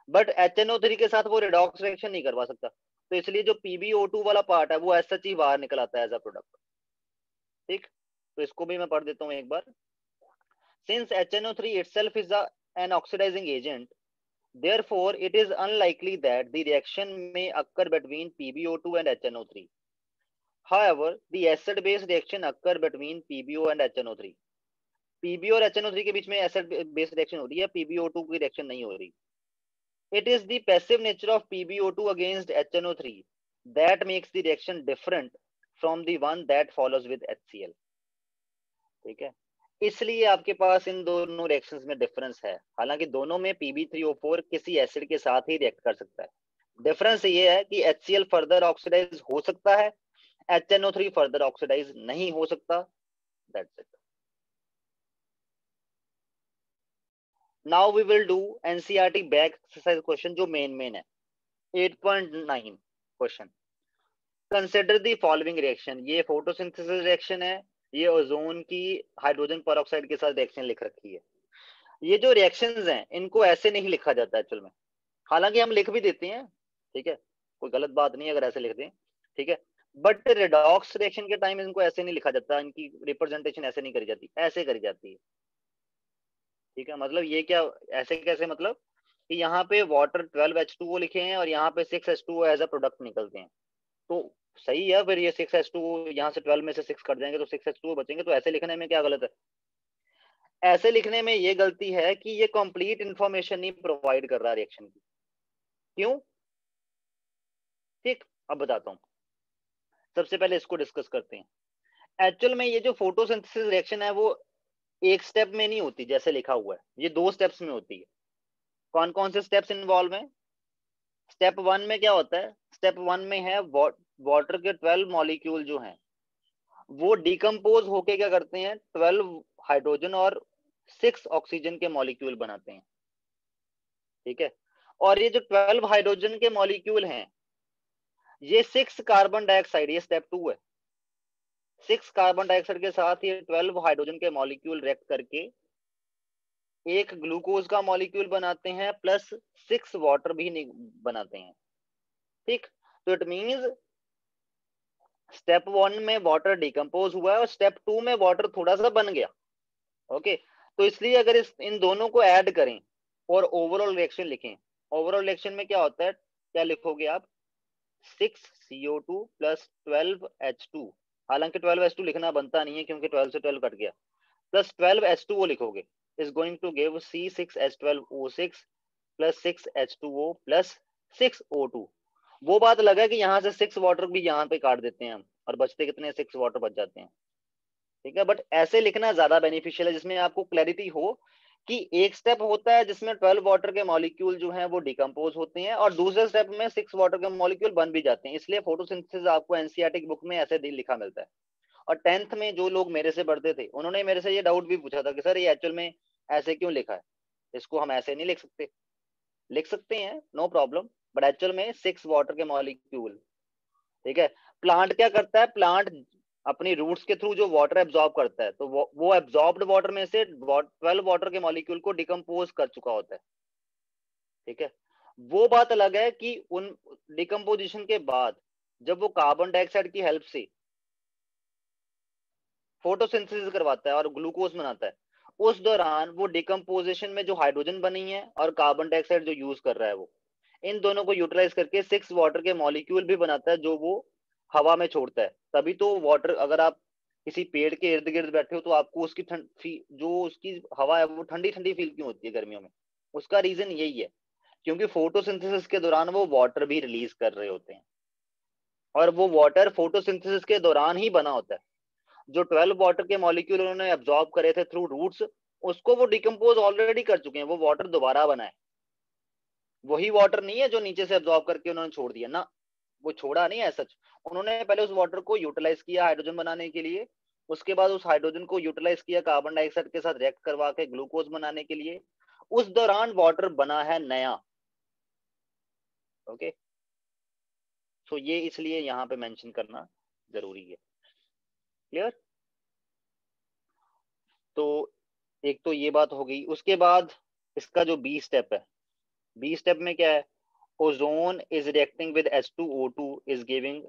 बट HNO3 के साथ वो रिडॉक्स रिएक्शन नहीं करवा सकता, तो इसलिए जो PbO2 वाला पार्ट है वो एज सच ही बाहर निकल आता है एज अ प्रोडक्ट। ठीक, तो इसको भी मैं पढ़ देता हूँ एक बार। Since HNO3 itself is an oxidizing agent, therefore it is unlikely that the reaction may occur between PbO2 and HNO3. However, the acid base reaction occur between PbO and HNO3. PbO और HNO3 के बीच में acid base reaction हो रही है, PbO2 की reaction नहीं हो रही। It is the passive nature of PbO2 against HNO3 that makes the reaction different from the one that follows with HCl. ठीक है, इसलिए आपके पास इन दोनों रिएक्शंस में डिफरेंस है, हालांकि दोनों में Pb3O4 किसी एसिड के साथ ही रिएक्ट कर सकता है। डिफरेंस ये है कि HCl फर्दर ऑक्सीडाइज हो सकता है, HNO3 फर्दर ऑक्सीडाइज नहीं हो सकता। That's it. Now we will do NCERT back exercise question जो मेन है। 8.9 question, consider the following reaction. ये फोटोसिंथेसिस रिएक्शन है ये ओजोन की हाइड्रोजन पेरोक्साइड के साथ रिएक्शन लिख रखी है। ये जो रिएक्शंस हैं इनको ऐसे नहीं लिखा जाता एक्चुअल में, हालांकि हम लिख भी देते हैं, ठीक है, कोई गलत बात नहीं है अगर ऐसे लिख दें, ठीक है, बट रेडॉक्स रिएक्शन के टाइम इनको ऐसे नहीं लिखा जाता, इनकी रिप्रेजेंटेशन ऐसे नहीं करी जाती, ऐसे करी जाती है, ठीक है। मतलब ये क्या, ऐसे कैसे, मतलब कि यहाँ पे वाटर 12H2O लिखे हैं और यहाँ पे 6H2O एज अ प्रोडक्ट निकलते हैं, तो सही है, फिर ये 6H2O यहाँ से 12 में से 6 कट जाएंगे तो 6H2O बचेंगे, तो ऐसे लिखने में क्या गलत है? ऐसे लिखने में ये गलती है कि ये कंप्लीट इंफॉर्मेशन नहीं प्रोवाइड कर रहा रिएक्शन की। क्यों? ठीक, अब बताता हूँ। सबसे पहले इसको डिस्कस करते हैं। एक्चुअल में ये जो फोटोसिंथेसिस रिएक्शन है वो एक स्टेप में नहीं होती जैसे लिखा हुआ है, ये 2 स्टेप्स में होती है। कौन कौन से स्टेप्स इन्वॉल्व हैं? स्टेप 1 में क्या होता है? स्टेप 1 में है वाटर के 12 मॉलिक्यूल जो हैं वो डिकम्पोज होके क्या करते हैं, 12 हाइड्रोजन और 6 ऑक्सीजन के मॉलिक्यूल बनाते हैं, ठीक है। और ये जो 12 हाइड्रोजन के मॉलिक्यूल हैं ये 6 कार्बन डाइऑक्साइड, ये स्टेप 2 है, 6 कार्बन डाइऑक्साइड के साथ ये 12 हाइड्रोजन के मॉलिक्यूल रिएक्ट करके एक ग्लूकोज का मॉलिक्यूल बनाते हैं प्लस 6 वाटर भी बनाते हैं, ठीक। तो इट मींस स्टेप 1 में वाटर डिकम्पोज हुआ है और स्टेप 2 में वाटर थोड़ा सा बन गया, ओके। तो इसलिए अगर इन दोनों को ऐड करें और ओवरऑल रिएक्शन लिखें, ओवरऑल रिएक्शन में क्या होता है, क्या लिखोगे आप? 6CO2 प्लस 12H2, हालांकि 12H2 लिखना बनता नहीं है क्योंकि 12 से 12 कट गया, प्लस 12H2O लिखोगे, is going to give C6H12O6 plus 6H2O plus 6O2। वो बात अलग है कि यहाँ से 6 वाटर भी यहाँ पे काट देते हैं हम और बचते कितने, 6 वाटर बच जाते हैं, ठीक है। बट ऐसे लिखना ज्यादा बेनिफिशियल है जिसमें आपको क्लैरिटी हो कि एक स्टेप होता है जिसमें 12 वाटर के मॉलिक्यूल जो हैं वो डिकम्पोज होते हैं और दूसरे स्टेप में 6 वाटर के मॉलिक्यूल बन भी जाते हैं, इसलिए फोटोसिंथेसिस आपको एनसीईआरटी की बुक में ऐसे लिखा मिलता है। और 10th में जो लोग मेरे से पढ़ते थे उन्होंने मेरे से ये डाउट भी पूछा था कि सर ये एक्चुअल में ऐसे क्यों लिखा है, इसको हम ऐसे नहीं लिख सकते? लिख सकते हैं, नो प्रॉब्लम, बट एक्चुअल में 6 वाटर के मॉलिक्यूल, ठीक है। प्लांट क्या करता है, प्लांट अपनी रूट्स के थ्रू जो वाटर एब्जॉर्ब करता है, तो वो एब्जॉर्ब्ड वाटर में से 12 वाटर के मॉलिक्यूल को डिकम्पोज कर चुका होता है, ठीक है। वो बात अलग है कि उन डिकम्पोजिशन के बाद जब वो कार्बन डाइऑक्साइड की हेल्प से फोटोसिंथेसिस करवाता है और ग्लूकोज बनाता है, उस दौरान वो डिकम्पोजिशन में जो हाइड्रोजन बनी है और कार्बन डाइऑक्साइड जो यूज कर रहा है वो इन दोनों को यूटिलाइज करके 6 वाटर के मॉलिक्यूल भी बनाता है जो वो हवा में छोड़ता है। तभी तो वाटर, अगर आप किसी पेड़ के इर्द गिर्द बैठे हो तो आपको उसकी जो उसकी हवा है वो ठंडी ठंडी फील क्यों होती है गर्मियों में? उसका रीजन यही है, क्योंकि फोटोसिंथेसिस के दौरान वो वाटर भी रिलीज कर रहे होते हैं और वो वाटर फोटोसिंथेसिस के दौरान ही बना होता है। जो 12 वाटर के मॉलिक्यूल उन्होंने एब्जॉर्ब करे थे थ्रू रूट्स, उसको वो डिकम्पोज ऑलरेडी कर चुके हैं, वो वाटर दोबारा बना है, वही वाटर नहीं है जो नीचे से एब्जॉर्ब करके उन्होंने छोड़ दिया ना, वो छोड़ा नहीं है सच, उन्होंने पहले उस वाटर को यूटिलाइज किया हाइड्रोजन बनाने के लिए, उसके बाद उस हाइड्रोजन को यूटिलाइज किया कार्बन डाइऑक्साइड के साथ रिएक्ट करवा के ग्लूकोज बनाने के लिए, उस दौरान वाटर बना है नया, ओके। सो ये इसलिए यहाँ पे मेंशन करना जरूरी है, क्लियर? तो एक तो ये बात हो गई, उसके बाद इसका जो बी स्टेप है, बी स्टेप में क्या है, ozone is reacting with H2O2 is giving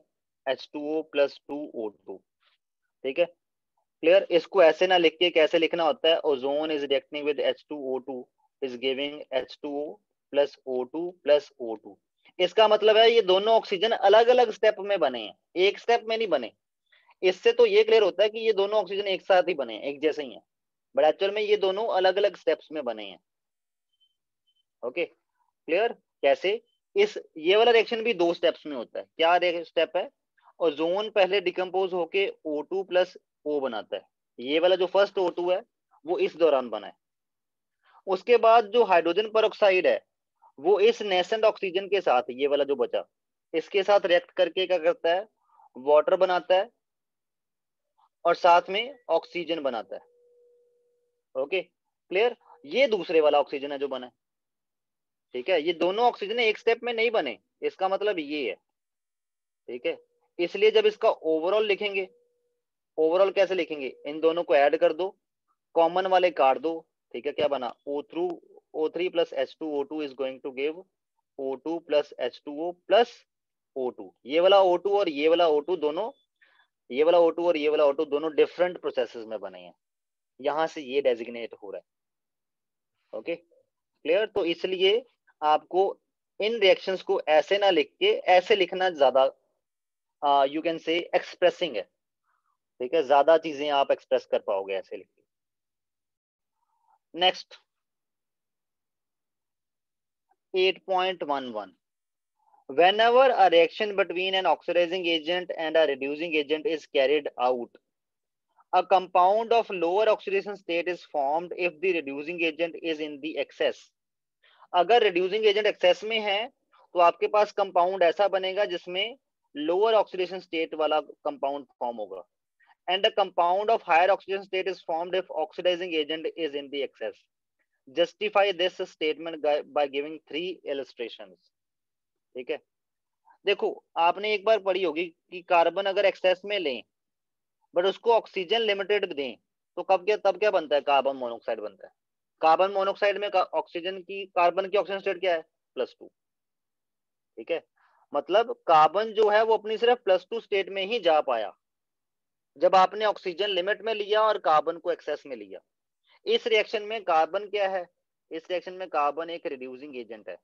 H2O plus 2O2, ठीक है, क्लियर। इसको ऐसे ना लिख के कैसे लिखना होता है, ozone is reacting with H2O2 is giving H2O plus O2 plus O2। इसका मतलब है ये दोनों ऑक्सीजन अलग अलग स्टेप में बने हैं, एक स्टेप में नहीं बने। इससे तो ये क्लियर होता है कि ये दोनों ऑक्सीजन एक साथ ही बने हैं, एक जैसे ही हैं, बट एक्चुअल में ये दोनों अलग अलग स्टेप्स में बने हैं, ओके, क्लियर। कैसे? इस ये वाला रिएक्शन भी 2 स्टेप्स में होता है। क्या स्टेप है? ओजोन पहले डिकम्पोज होके O2 प्लस O बनाता है, ये वाला जो फर्स्ट O2 है वो इस दौरान बना है। उसके बाद जो हाइड्रोजन पेरोक्साइड है वो इस नेसेंट ऑक्सीजन के साथ, ये वाला जो बचा, इसके साथ रिएक्ट करके क्या करता है, वाटर बनाता है और साथ में ऑक्सीजन बनाता है, ओके, क्लियर। ये दूसरे वाला ऑक्सीजन है जो बना है, ठीक है, ये दोनों ऑक्सीजन एक स्टेप में नहीं बने, इसका मतलब ये है, ठीक है। इसलिए जब इसका ओवरऑल लिखेंगे, ओवरऑल कैसे लिखेंगे, इन दोनों को ऐड कर दो, कॉमन वाले काट दो, ठीक है, क्या बना O3 plus H2O2 is going to give O2 plus H2O plus O2। ये वाला O2 और ये वाला O2 दोनों, ये वाला O2 और ये वाला O2 दोनों डिफरेंट प्रोसेसेस में बने हैं, यहां से ये डेजिग्नेट हो रहा है। Okay clear. तो इसलिए आपको इन रिएक्शंस को ऐसे ना लिख के ऐसे लिखना ज्यादा यू कैन से एक्सप्रेसिंग है, ठीक है, ज्यादा चीजें आप एक्सप्रेस कर पाओगे ऐसे लिख के। Next 8.11, whenever a reaction between an oxidizing agent and a reducing agent is carried out, a compound of lower oxidation state is formed if the reducing agent is in the excess। अगर reducing agent excess में है तो आपके पास compound ऐसा बनेगा जिसमें lower oxidation state वाला compound form होगा, and a compound of higher oxidation state is formed if oxidizing agent is in the excess। Justify this statement by giving 3 illustrations। ठीक है, देखो आपने एक बार पढ़ी होगी कि कार्बन अगर एक्सेस में लें बट उसको ऑक्सीजन लिमिटेड दें तो तब क्या बनता है, कार्बन मोनोऑक्साइड बनता है। कार्बन मोनोऑक्साइड में ऑक्सीजन की, कार्बन की ऑक्सीजन स्टेट क्या है, +2। ठीक है, मतलब कार्बन जो है वो अपनी सिर्फ +2 स्टेट में ही जा पाया जब आपने ऑक्सीजन लिमिट में लिया और कार्बन को एक्सेस में लिया। इस रिएक्शन में कार्बन क्या है, इस रिएक्शन में कार्बन एक रिड्यूसिंग एजेंट है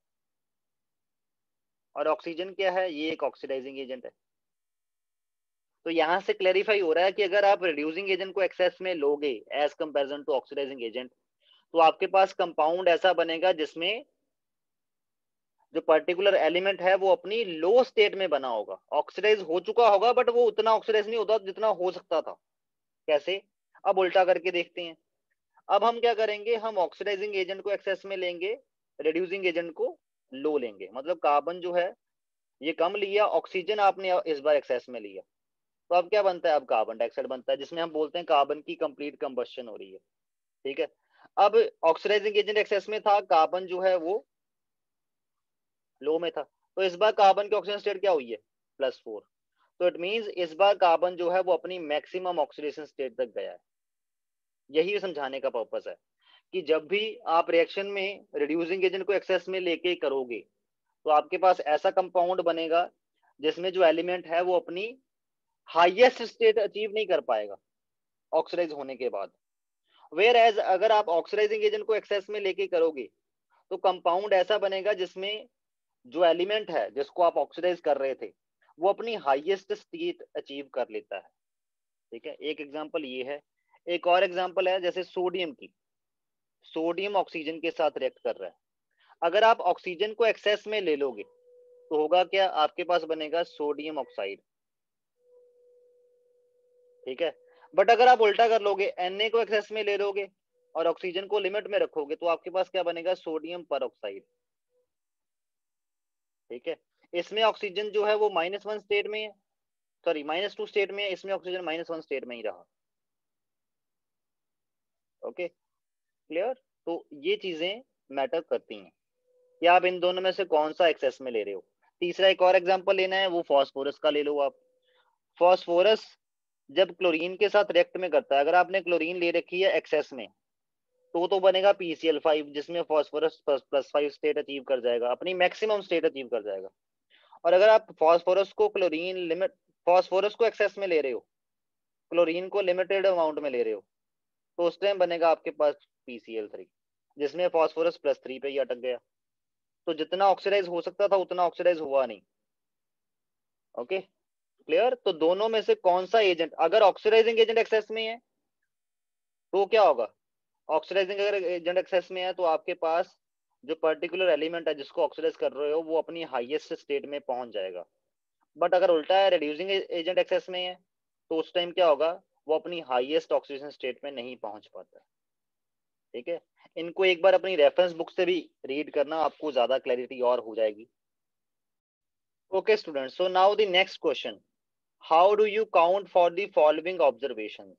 और ऑक्सीजन क्या है, ये एक ऑक्सीडाइजिंग एजेंट है। तो यहां से क्लैरिफाई हो रहा है कि अगर आप रिड्यूसिंग एजेंट को एक्सेस में लोगे as comparison to oxidising agent, तो आपके पास कंपाउंड ऐसा बनेगा जिसमें जो पर्टिकुलर एलिमेंट है वो अपनी लो स्टेट में बना होगा, ऑक्सीडाइज हो चुका होगा बट वो उतना ऑक्सीडाइज नहीं होता जितना हो सकता था। कैसे, अब उल्टा करके देखते हैं। अब हम क्या करेंगे, हम ऑक्सीडाइजिंग एजेंट को एक्सेस में लेंगे, रिड्यूसिंग एजेंट को लो लेंगे, मतलब कार्बन जो है ये कम लिया, ऑक्सीजन आपने इस बार एक्सेस में लिया, तो अब क्या बनता है, अब कार्बन डाइऑक्साइड बनता है जिसमें हम बोलते हैं कार्बन की कंप्लीट कंबस्शन हो रही है। ठीक है, अब ऑक्सीडाइजिंग एजेंट एक्सेस में था, कार्बन जो है वो लो में था, तो इस बार कार्बन की ऑक्सीजन स्टेट क्या हुई है, +4। तो इट मींस इस बार कार्बन जो है वो अपनी मैक्सिमम ऑक्सीडेशन स्टेट तक गया है। यही समझाने का पर्पस है कि जब भी आप रिएक्शन में रिड्यूसिंग एजेंट को एक्सेस में लेके करोगे तो आपके पास ऐसा कंपाउंड बनेगा जिसमें जो एलिमेंट है वो अपनी हाईएस्ट स्टेट अचीव नहीं कर पाएगा ऑक्सीडाइज होने के बाद। वेयर एज अगर आप ऑक्सीडाइजिंग एजेंट को एक्सेस में लेके करोगे तो कंपाउंड ऐसा बनेगा जिसमें जो एलिमेंट है जिसको आप ऑक्सीडाइज कर रहे थे वो अपनी हाईएस्ट स्टेट अचीव कर लेता है। ठीक है, एक एग्जांपल ये है। एक और एग्जांपल है जैसे सोडियम की, सोडियम ऑक्सीजन के साथ रिएक्ट कर रहा है, अगर आप ऑक्सीजन को एक्सेस में ले लोगे तो होगा क्या, आपके पास बनेगा सोडियम ऑक्साइड। ठीक है, बट अगर आप उल्टा कर लोगे, Na को एक्सेस में ले लोगे और ऑक्सीजन को लिमिट में रखोगे तो आपके पास क्या बनेगा, सोडियम पर ऑक्साइड। ठीक है, इसमें ऑक्सीजन जो है वो -1 स्टेट में है, सॉरी -2 स्टेट में है, इसमें ऑक्सीजन -1 स्टेट में ही रहा। Okay clear. तो ये चीजें मैटर करती हैं कि आप इन दोनों में से कौन सा एक्सेस में ले रहे हो। तीसरा एक और एग्जांपल लेना है, वो फास्फोरस का ले लो आप। फास्फोरस जब क्लोरीन के साथ रिएक्ट में करता है, अगर आपने क्लोरीन ले रखी है एक्सेस में तो बनेगा PCl5 जिसमें फास्फोरस +5 स्टेट अचीव कर जाएगा, अपनी मैक्सिमम स्टेट अचीव कर जाएगा। और अगर आप फास्फोरस को क्लोरीन लिमिट, फास्फोरस को एक्सेस में ले रहे हो, क्लोरीन को लिमिटेड अमाउंट में ले रहे हो, तो उस टाइम बनेगा आपके पास PCl3 जिसमें फास्फोरस +3 पे ही अटक गया। तो जितना ऑक्सीडाइज हो सकता था उतना ऑक्सीडाइज हुआ नहीं। Okay clear. तो दोनों में से कौन सा एजेंट, अगर ऑक्सीडाइजिंग एजेंट एक्सेस में है तो क्या होगा, ऑक्सीडाइजिंग अगर एजेंट एक्सेस में है तो आपके पास जो पर्टिकुलर एलिमेंट है जिसको ऑक्सीडाइज कर रहे हो वो अपनी हाईएस्ट स्टेट में पहुंच जाएगा। बट अगर उल्टा है, रिड्यूसिंग एजेंट एक्सेस में है तो उस टाइम क्या होगा, वो अपनी हाईएस्ट ऑक्सीडेशन स्टेट में नहीं पहुंच पाता। ठीक है, इनको एक बार अपनी रेफरेंस बुक से भी रीड करना, आपको ज्यादा क्लैरिटी और हो जाएगी। Okay students, so now the next question, how do you count for the following observations.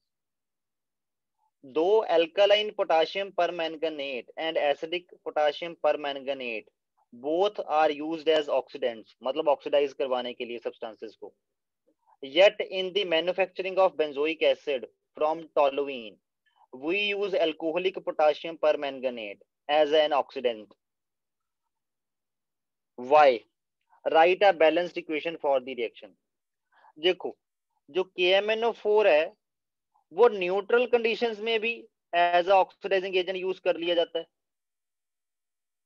दो alkaline potassium permanganate and acidic potassium permanganate both are used as oxidants, मतलब ऑक्सीडाइज करवाने के लिए सब्सटेंसेस को, Yet in the manufacturing of benzoic acid from toluene, we use alcoholic potassium permanganate as an oxidant. Why? Write a balanced equation for the reaction. देखो, जो KMnO4 है वो neutral conditions में भी as a oxidising agent use कर लिया जाता है,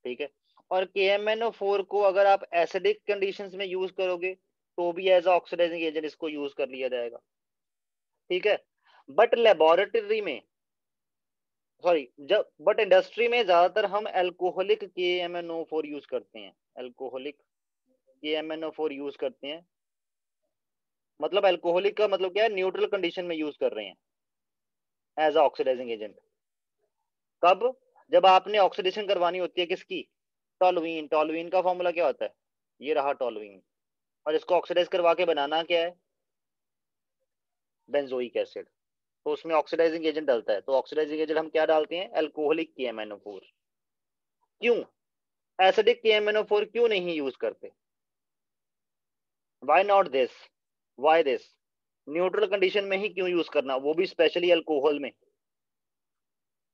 ठीक है। और KMnO4 को अगर आप एसिडिक कंडीशंस में यूज करोगे तो भी एज अ ऑक्सीडाइजिंग एजेंट इसको यूज कर लिया जाएगा, ठीक है। बट लेबोरेटरी में, सॉरी, जब बट इंडस्ट्री में ज्यादातर हम एल्कोहलिक KMnO4 यूज करते हैं, एल्कोहलिक KMnO4 यूज करते हैं। मतलब एल्कोहलिक का मतलब क्या है, न्यूट्रल कंडीशन में यूज कर रहे हैं एज अ ऑक्सीडाइजिंग एजेंट। कब? जब आपने ऑक्सीडेशन करवानी होती है किसकी, टोलुइन। टोलुइन का फॉर्मूला क्या होता है, ये रहा टोलुइन। और इसको ऑक्सीडाइज करवा के बनाना क्या है, बेंजोइक एसिड। तो उसमें ऑक्सीडाइजिंग एजेंट डलता है, तो ऑक्सीडाइजिंग एजेंट हम क्या डालते हैं, एल्कोहलिक KMnO4। क्यों एसिडिक KMnO4 क्यों नहीं यूज करते, why not this, why this, neutral condition में ही क्यों यूज करना, वो भी स्पेशली अल्कोहल में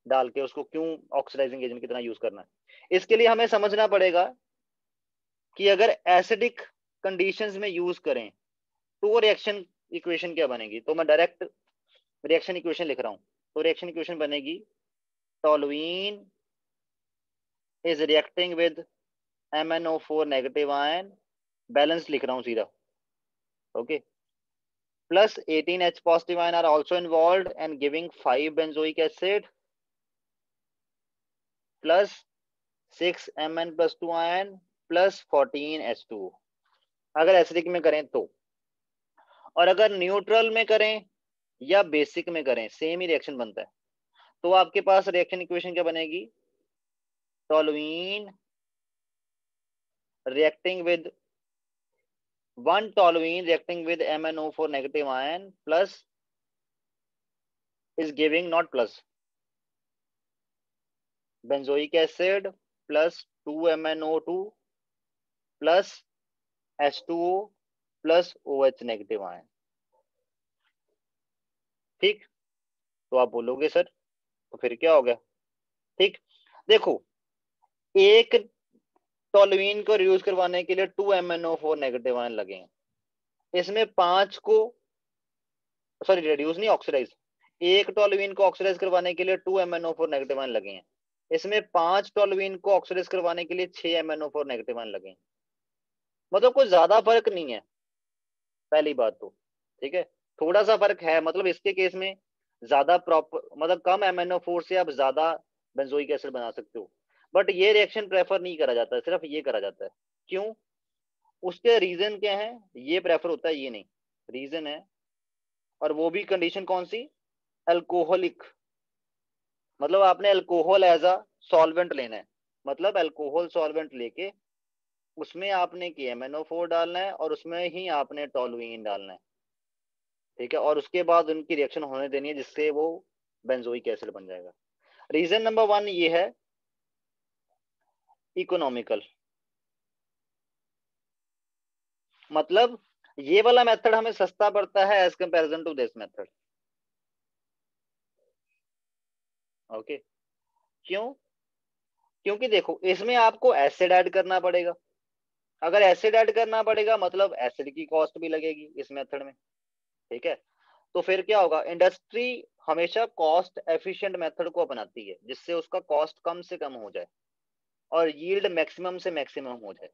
डाल के उसको क्यों ऑक्सीडाइजिंग एजेंट की तरह यूज करना है। इसके लिए हमें समझना पड़ेगा कि अगर एसिडिक कंडीशंस में यूज करें तो रिएक्शन इक्वेशन क्या बनेगी। तो मैं डायरेक्ट रिएक्शन इक्वेशन लिख रहा हूं। तो रिएक्शन इक्वेशन बनेगी, toluene is reacting with MnO4 negative ion, balance लिख रहा हूं सीधा, okay, plus 18H positive ion are also involved and giving 5 benzoic acid plus 6 Mn plus 2 ion plus 14H2 अगर एसिडिक में करें तो। और अगर न्यूट्रल में करें या बेसिक में करें सेम ही रिएक्शन बनता है। तो आपके पास रिएक्शन इक्वेशन क्या बनेगी, toluene reacting with one toluene reacting with MnO4 negative ion plus is giving not plus benzoic acid plus 2MnO2 plus H2O plus OH negative ion, ठीक। तो आप बोलोगे सर तो फिर क्या हो गया, ठीक। देखो, एक टोलुइन को रिड्यूस करवाने के लिए 2MnO4 नेगेटिव आयन लगे हैं, इसमें 5 को, सॉरी रिड्यूस नहीं, ऑक्सीडाइज, एक टोलुइन को ऑक्सीडाइज करवाने के लिए 2MnO4 नेगेटिव आयन लगे हैं, इसमें 5 टोलुइन को ऑक्सीडाइज करवाने के लिए 6 MnO4 नेगेटिव आयन लगे हैं। मतलब कोई ज्यादा फर्क नहीं है, पहली बात तो, ठीक है। थोड़ा सा फर्क है, मतलब इसके केस में ज्यादा प्रॉपर, मतलब कम MnO4 से आप ज्यादा बेंजोइक एसिड बना सकते हो। बट ये रिएक्शन प्रेफर नहीं करा जाता है, सिर्फ ये करा जाता है। क्यों? उसके रीजन क्या है, ये प्रेफर होता है, ये नहीं, रीजन है। और वो भी कंडीशन कौन सी, अल्कोहलिक, मतलब आपने अल्कोहल एज अ सॉल्वेंट लेना है। मतलब अल्कोहल सॉल्वेंट लेके उसमें आपने KMnO4 डालना है और उसमें ही आपने टोलुइन डालना है, ठीक है। और उसके बाद उनकी रिएक्शन होने देनी है जिससे वो बेंजोइक एसिड बन जाएगा। रीजन नंबर 1 ये है, इकोनॉमिकल। मतलब ये वाला मेथड हमें सस्ता पड़ता है as comparison to this method, okay. क्यों? क्योंकि देखो इसमें आपको एसिड ऐड करना पड़ेगा, अगर एसिड ऐड करना पड़ेगा मतलब एसिड की कॉस्ट भी लगेगी इस मेथड में, ठीक है। तो फिर क्या होगा, इंडस्ट्री हमेशा कॉस्ट एफिशिएंट मेथड को अपनाती है जिससे उसका कॉस्ट कम से कम हो जाए और यील्ड मैक्सिमम से मैक्सिमम हो जाए।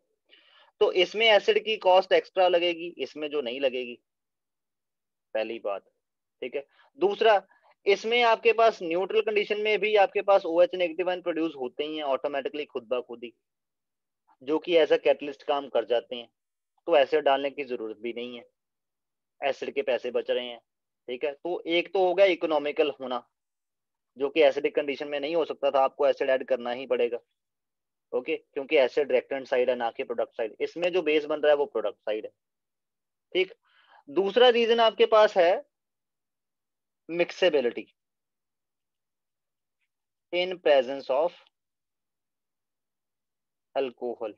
तो इसमें एसिड की कॉस्ट एक्स्ट्रा लगेगी, इसमें जो नहीं लगेगी, पहली बात, ठीक है। दूसरा, इसमें आपके पास न्यूट्रल कंडीशन में भी आपके पास OH नेगेटिव आयन प्रोड्यूस होते ही हैं ऑटोमेटिकली, खुद ब खुद ही, जो कि एज अ कैटलिस्ट काम कर जाते हैं। तो एसिड डालने की जरूरत भी नहीं है, एसिड के पैसे बच रहे हैं, ठीक है। तो एक तो हो गया इकोनॉमिकल होना, जो कि एसिडिक कंडीशन में नहीं हो सकता था, आपको एसिड ऐड करना ही पड़ेगा, ओके, क्योंकि एसिड रिएक्टेंट साइड है ना कि प्रोडक्ट साइड। इसमें जो बेस बन रहा है वो प्रोडक्ट साइड है, ठीक। दूसरा रीजन आपके पास है मिक्सेबिलिटी इन प्रेजेंस ऑफ अल्कोहल।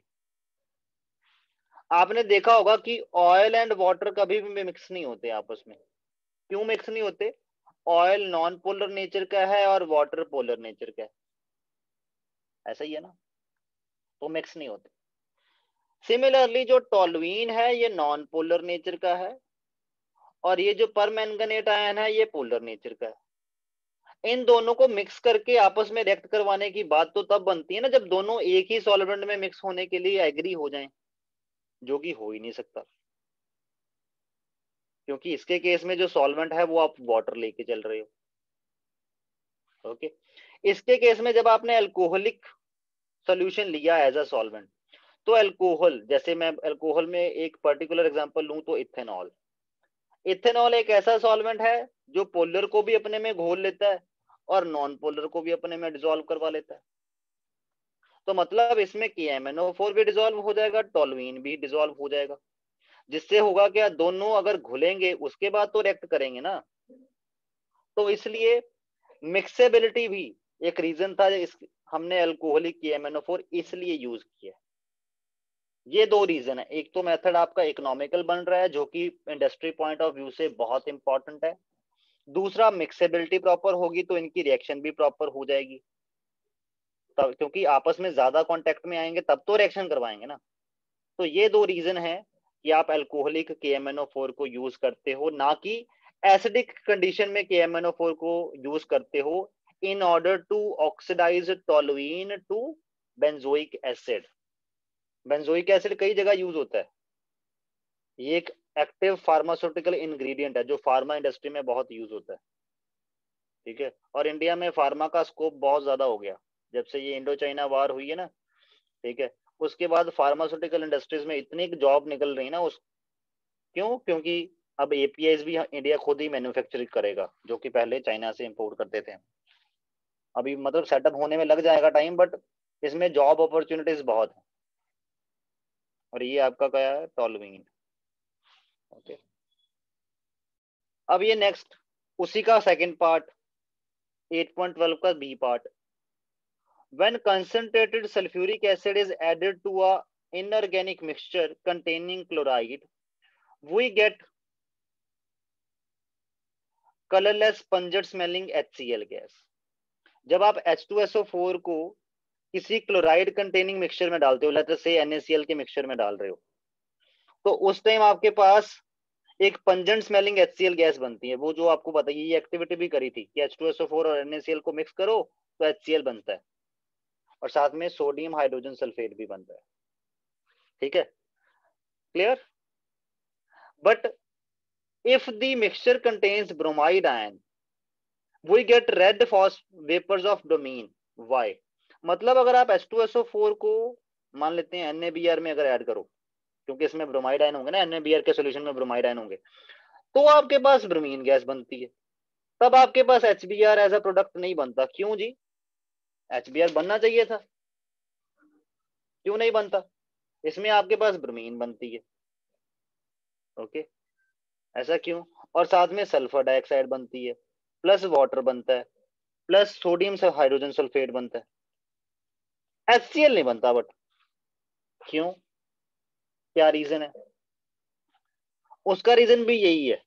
आपने देखा होगा कि ऑयल एंड वाटर कभी भी मिक्स नहीं होते आपस में। क्यों मिक्स नहीं होते? ऑयल नॉन पोलर नेचर का है और वाटर पोलर नेचर का है, ऐसा ही है ना, तो मिक्स नहीं होते। सिमिलरली जो टोलुइन है ये नॉन पोलर नेचर का है, और ये जो परमैंगनेट आयन है ये पोलर नेचर का है। इन दोनों को मिक्स करके आपस में रिएक्ट करवाने की बात तो तब बनती है ना जब दोनों एक ही सॉल्वेंट में मिक्स होने के लिए एग्री हो जाएं, जो कि हो ही नहीं सकता, क्योंकि इसके केस में जो सॉल्वेंट है वो आप वाटर लेके चल रहे हो। ओके, इसके केस में जब आपने अल्कोहलिक सोल्यूशन लिया एज अ सॉल्वेंट, तो अल्कोहल, जैसे मैं अल्कोहल में एक पर्टिकुलर एग्जांपल लूं तो इथेनॉल। इथेनॉल एक ऐसा सॉल्वेंट है जो पोलर को भी अपने में घोल लेता है और नॉन पोलर को भी अपने में डिसॉल्व करवा लेता है। तो मतलब इसमें KMnO4 भी डिसॉल्व हो जाएगा, टोलुइन भी डिसॉल्व हो जाएगा, जिससे होगा क्या, दोनों अगर घुलेंगे उसके बाद तो रिएक्ट करेंगे ना। तो इसलिए मिक्सेबिलिटी भी एक रीजन था, हमने अल्कोहलिक KMnO4 इसलिए यूज किया। ये दो रीजन है, एक तो मेथड आपका इकोनॉमिकल बन रहा है जो कि इंडस्ट्री पॉइंट ऑफ व्यू से बहुत इंपॉर्टेंट है, दूसरा मिक्सेबिलिटी प्रॉपर होगी तो इनकी रिएक्शन भी प्रॉपर हो जाएगी, तब क्योंकि आपस में ज्यादा कांटेक्ट में आएंगे तब तो रिएक्शन करवाएंगे ना। तो ये दो रीजन है कि आप अल्कोहलिक KMnO4 को यूज करते हो, ना कि एसिडिक कंडीशन में KMnO4 को यूज करते हो in order to oxidise toluene to benzoic acid. Benzoic acid कई जगह यूज होता है, ये एक एक्टिव फार्मास्यूटिकल इंग्रेडिएंट है जो फार्मा इंडस्ट्री में बहुत यूज होता है। ठीक है, और इंडिया में फार्मा का स्कोप बहुत ज्यादा हो गया जब से ये इंडो चाइना वार हुई है ना। ठीक है, उसके बाद फार्मास्यूटिकल इंडस्ट्रीज में इतनी जॉब निकल रही ना उस, क्यों? क्योंकि अब APIs भी इंडिया खुद ही मैन्युफैक्चरिंग करेगा, जो कि पहले चाइना से इंपोर्ट करते थे। अभी मतलब सेटअप होने में लग जाएगा टाइम, बट इसमें जॉब अपॉर्चुनिटीज बहुत है। और ये आपका क्या है, टोलुइन। ओके, अब ये नेक्स्ट उसी का सेकंड पार्ट, 8.12 का B part. When concentrated sulfuric acid is added to a inorganic mixture containing chloride, we get colorless pungent smelling HCl gas। जब आप H2SO4 को किसी क्लोराइड कंटेनिंग मिक्सचर में डालते हो, लेट्स से NaCl के मिक्सचर में डाल रहे हो, तो उस टाइम आपके पास एक पंजेंट स्मेलिंग HCl गैस बनती है। वो जो आपको बताइए, ये एक्टिविटी भी करी थी कि H2SO4 और NaCl को मिक्स करो तो HCl बनता है, और साथ में सोडियम हाइड्रोजन सल्फेट भी बनता है। ठीक है, clear? But if the mixture contains bromide ion, we get red vapors of bromine। why? मतलब अगर आप H2SO4 को मान लेते हैं NaBr में अगर ऐड करो, क्योंकि इसमें ब्रोमाइड आयन होंगे ना, NaBr के सोल्यूशन में ब्रोमाइड आयन होंगे, तो आपके पास ब्रोमीन गैस बनती है। तब आपके पास HBr एज अ प्रोडक्ट नहीं बनता। क्यों जी? HBr बनना चाहिए था, क्यों नहीं बनता? इसमें आपके पास ब्रोमीन बनती है। ओके, ऐसा क्यों? और साथ में सल्फर डाइऑक्साइड बनती है, प्लस वाटर बनता है, प्लस सोडियम से हाइड्रोजन सल्फेट बनता है, HCl नहीं बनता। बट क्यों, क्या रीजन है? उसका रीजन भी यही है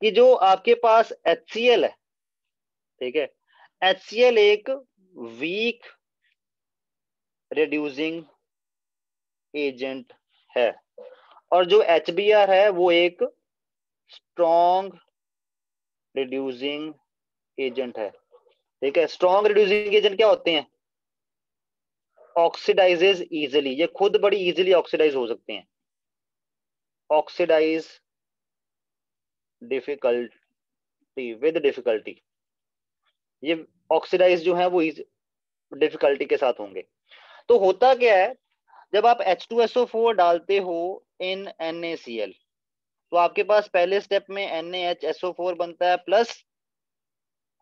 कि जो आपके पास HCl है, ठीक है, HCl एक वीक रिड्यूसिंग एजेंट है, और जो HBr है वो एक स्ट्रॉन्ग रिड्यूसिंग एजेंट है। ठीक है, स्ट्रॉन्ग रिड्यूसिंग एजेंट क्या होते हैं? ऑक्सीडाइजेज इजिली, ये खुद बड़ी इजिली ऑक्सीडाइज हो सकते हैं। ऑक्सीडाइज डिफिकल्टी, विद डिफिकल्टी, ये ऑक्सीडाइज जो है वो डिफिकल्टी के साथ होंगे। तो होता क्या है, जब आप H2SO4 डालते हो इन NaCl, तो आपके पास पहले स्टेप में NaHSO4 बनता है, प्लस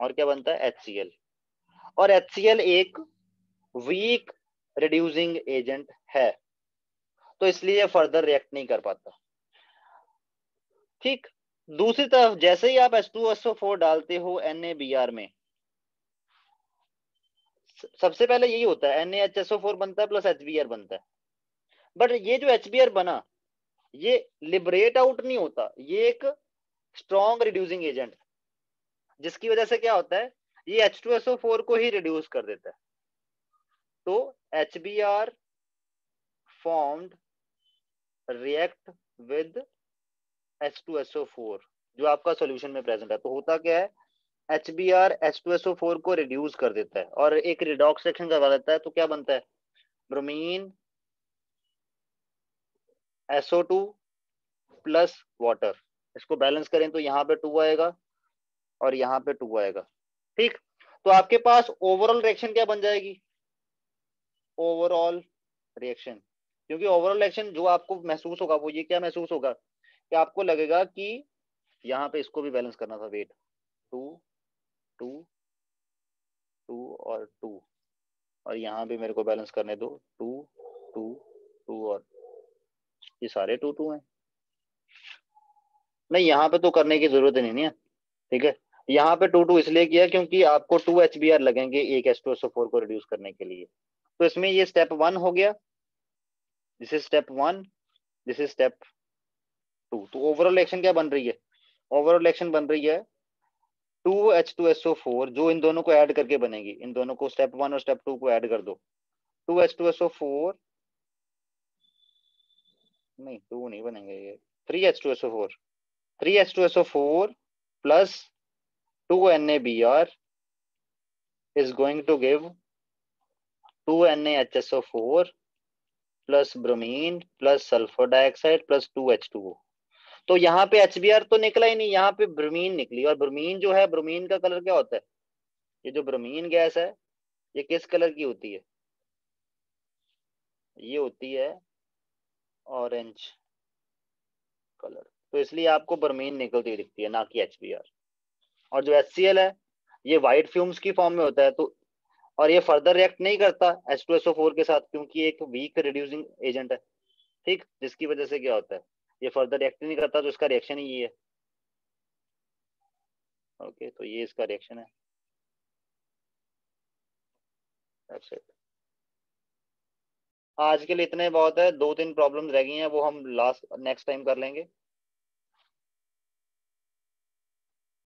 और क्या बनता है, HCl। और HCl एक वीक रिड्यूसिंग एजेंट है, तो इसलिए फर्दर रिएक्ट नहीं कर पाता। ठीक, दूसरी तरफ जैसे ही आप H2SO4 डालते हो NaBr में, सबसे पहले यही होता है, NaHSO4 बनता है प्लस HBr बनता है। बट ये जो HBr बना, ये लिबरेट आउट नहीं होता, ये एक स्ट्रॉन्ग रिड्यूसिंग एजेंट, जिसकी वजह से क्या होता है, ये H2SO4 को ही रिड्यूस कर देता है। तो HBr formed react with H2SO4 जो आपका सॉल्यूशन में प्रेजेंट है। तो होता क्या है, HBr H2SO4 को रिड्यूस कर देता है और एक रिडॉक्स रिएक्शन करवा देता है। तो क्या बनता है, ब्रोमीन SO2 प्लस वाटर, इसको बैलेंस करें तो यहाँ पे 2 आएगा और यहाँ पे 2 आएगा। ठीक, तो आपके पास ओवरऑल रिएक्शन क्या बन जाएगी, ओवरऑल रिएक्शन। क्योंकि ओवरऑल रिएक्शन जो आपको महसूस होगा वो ये क्या महसूस होगा कि आपको लगेगा कि यहाँ पे इसको भी बैलेंस करना था, वेट 2 2 2 और 2, और यहाँ भी मेरे को बैलेंस करने दो 2 2 2 और ये सारे 2 2 हैं। नहीं, यहाँ पे तो करने की जरूरत नहीं है, ठीक है। यहाँ पे 2 2 इसलिए किया क्योंकि आपको 2 HBr लगेंगे एक H2SO4 को रिड्यूस करने के लिए। तो इसमें ये स्टेप 1 हो गया, this is step 1, this is step 2। तो ओवरऑल रिएक्शन क्या बन रही है, ओवरऑल रिएक्शन बन रही है 2H2SO4 जो इन दोनों को ऐड करके बनेगी, इन दोनों को स्टेप 1 और स्टेप 2 को ऐड कर दो, 2H2SO4 नहीं 2 नहीं बनेंगे, ये 3H2SO4 3H2SO4 plus 2NaBr is going to give 2NaHSO4 plus bromine plus sulfur dioxide plus 2H2O। तो यहाँ पे HBr तो निकला ही नहीं, यहाँ पे ब्रोमीन निकली। और ब्रोमीन जो है, ब्रोमीन का कलर क्या होता है, ये जो ब्रोमीन गैस है ये किस कलर की होती है, ये होती है ऑरेंज कलर। तो इसलिए आपको ब्रोमीन निकलती दिखती है, ना कि HBr। और जो HCl है ये व्हाइट फ्यूम्स की फॉर्म में होता है। तो और ये फर्दर रिएक्ट नहीं करता H2SO4 के साथ क्योंकि एक वीक रिड्यूसिंग एजेंट है, ठीक, जिसकी वजह से क्या होता है, ये फर्दर रिएक्ट नहीं करता, तो इसका रिएक्शन ही ये है। ओके, तो ये इसका रिएक्शन है। That's it। आज के लिए इतने बहुत है, 2-3 प्रॉब्लम्स रह गई हैं, वो हम लास्ट नेक्स्ट टाइम कर लेंगे।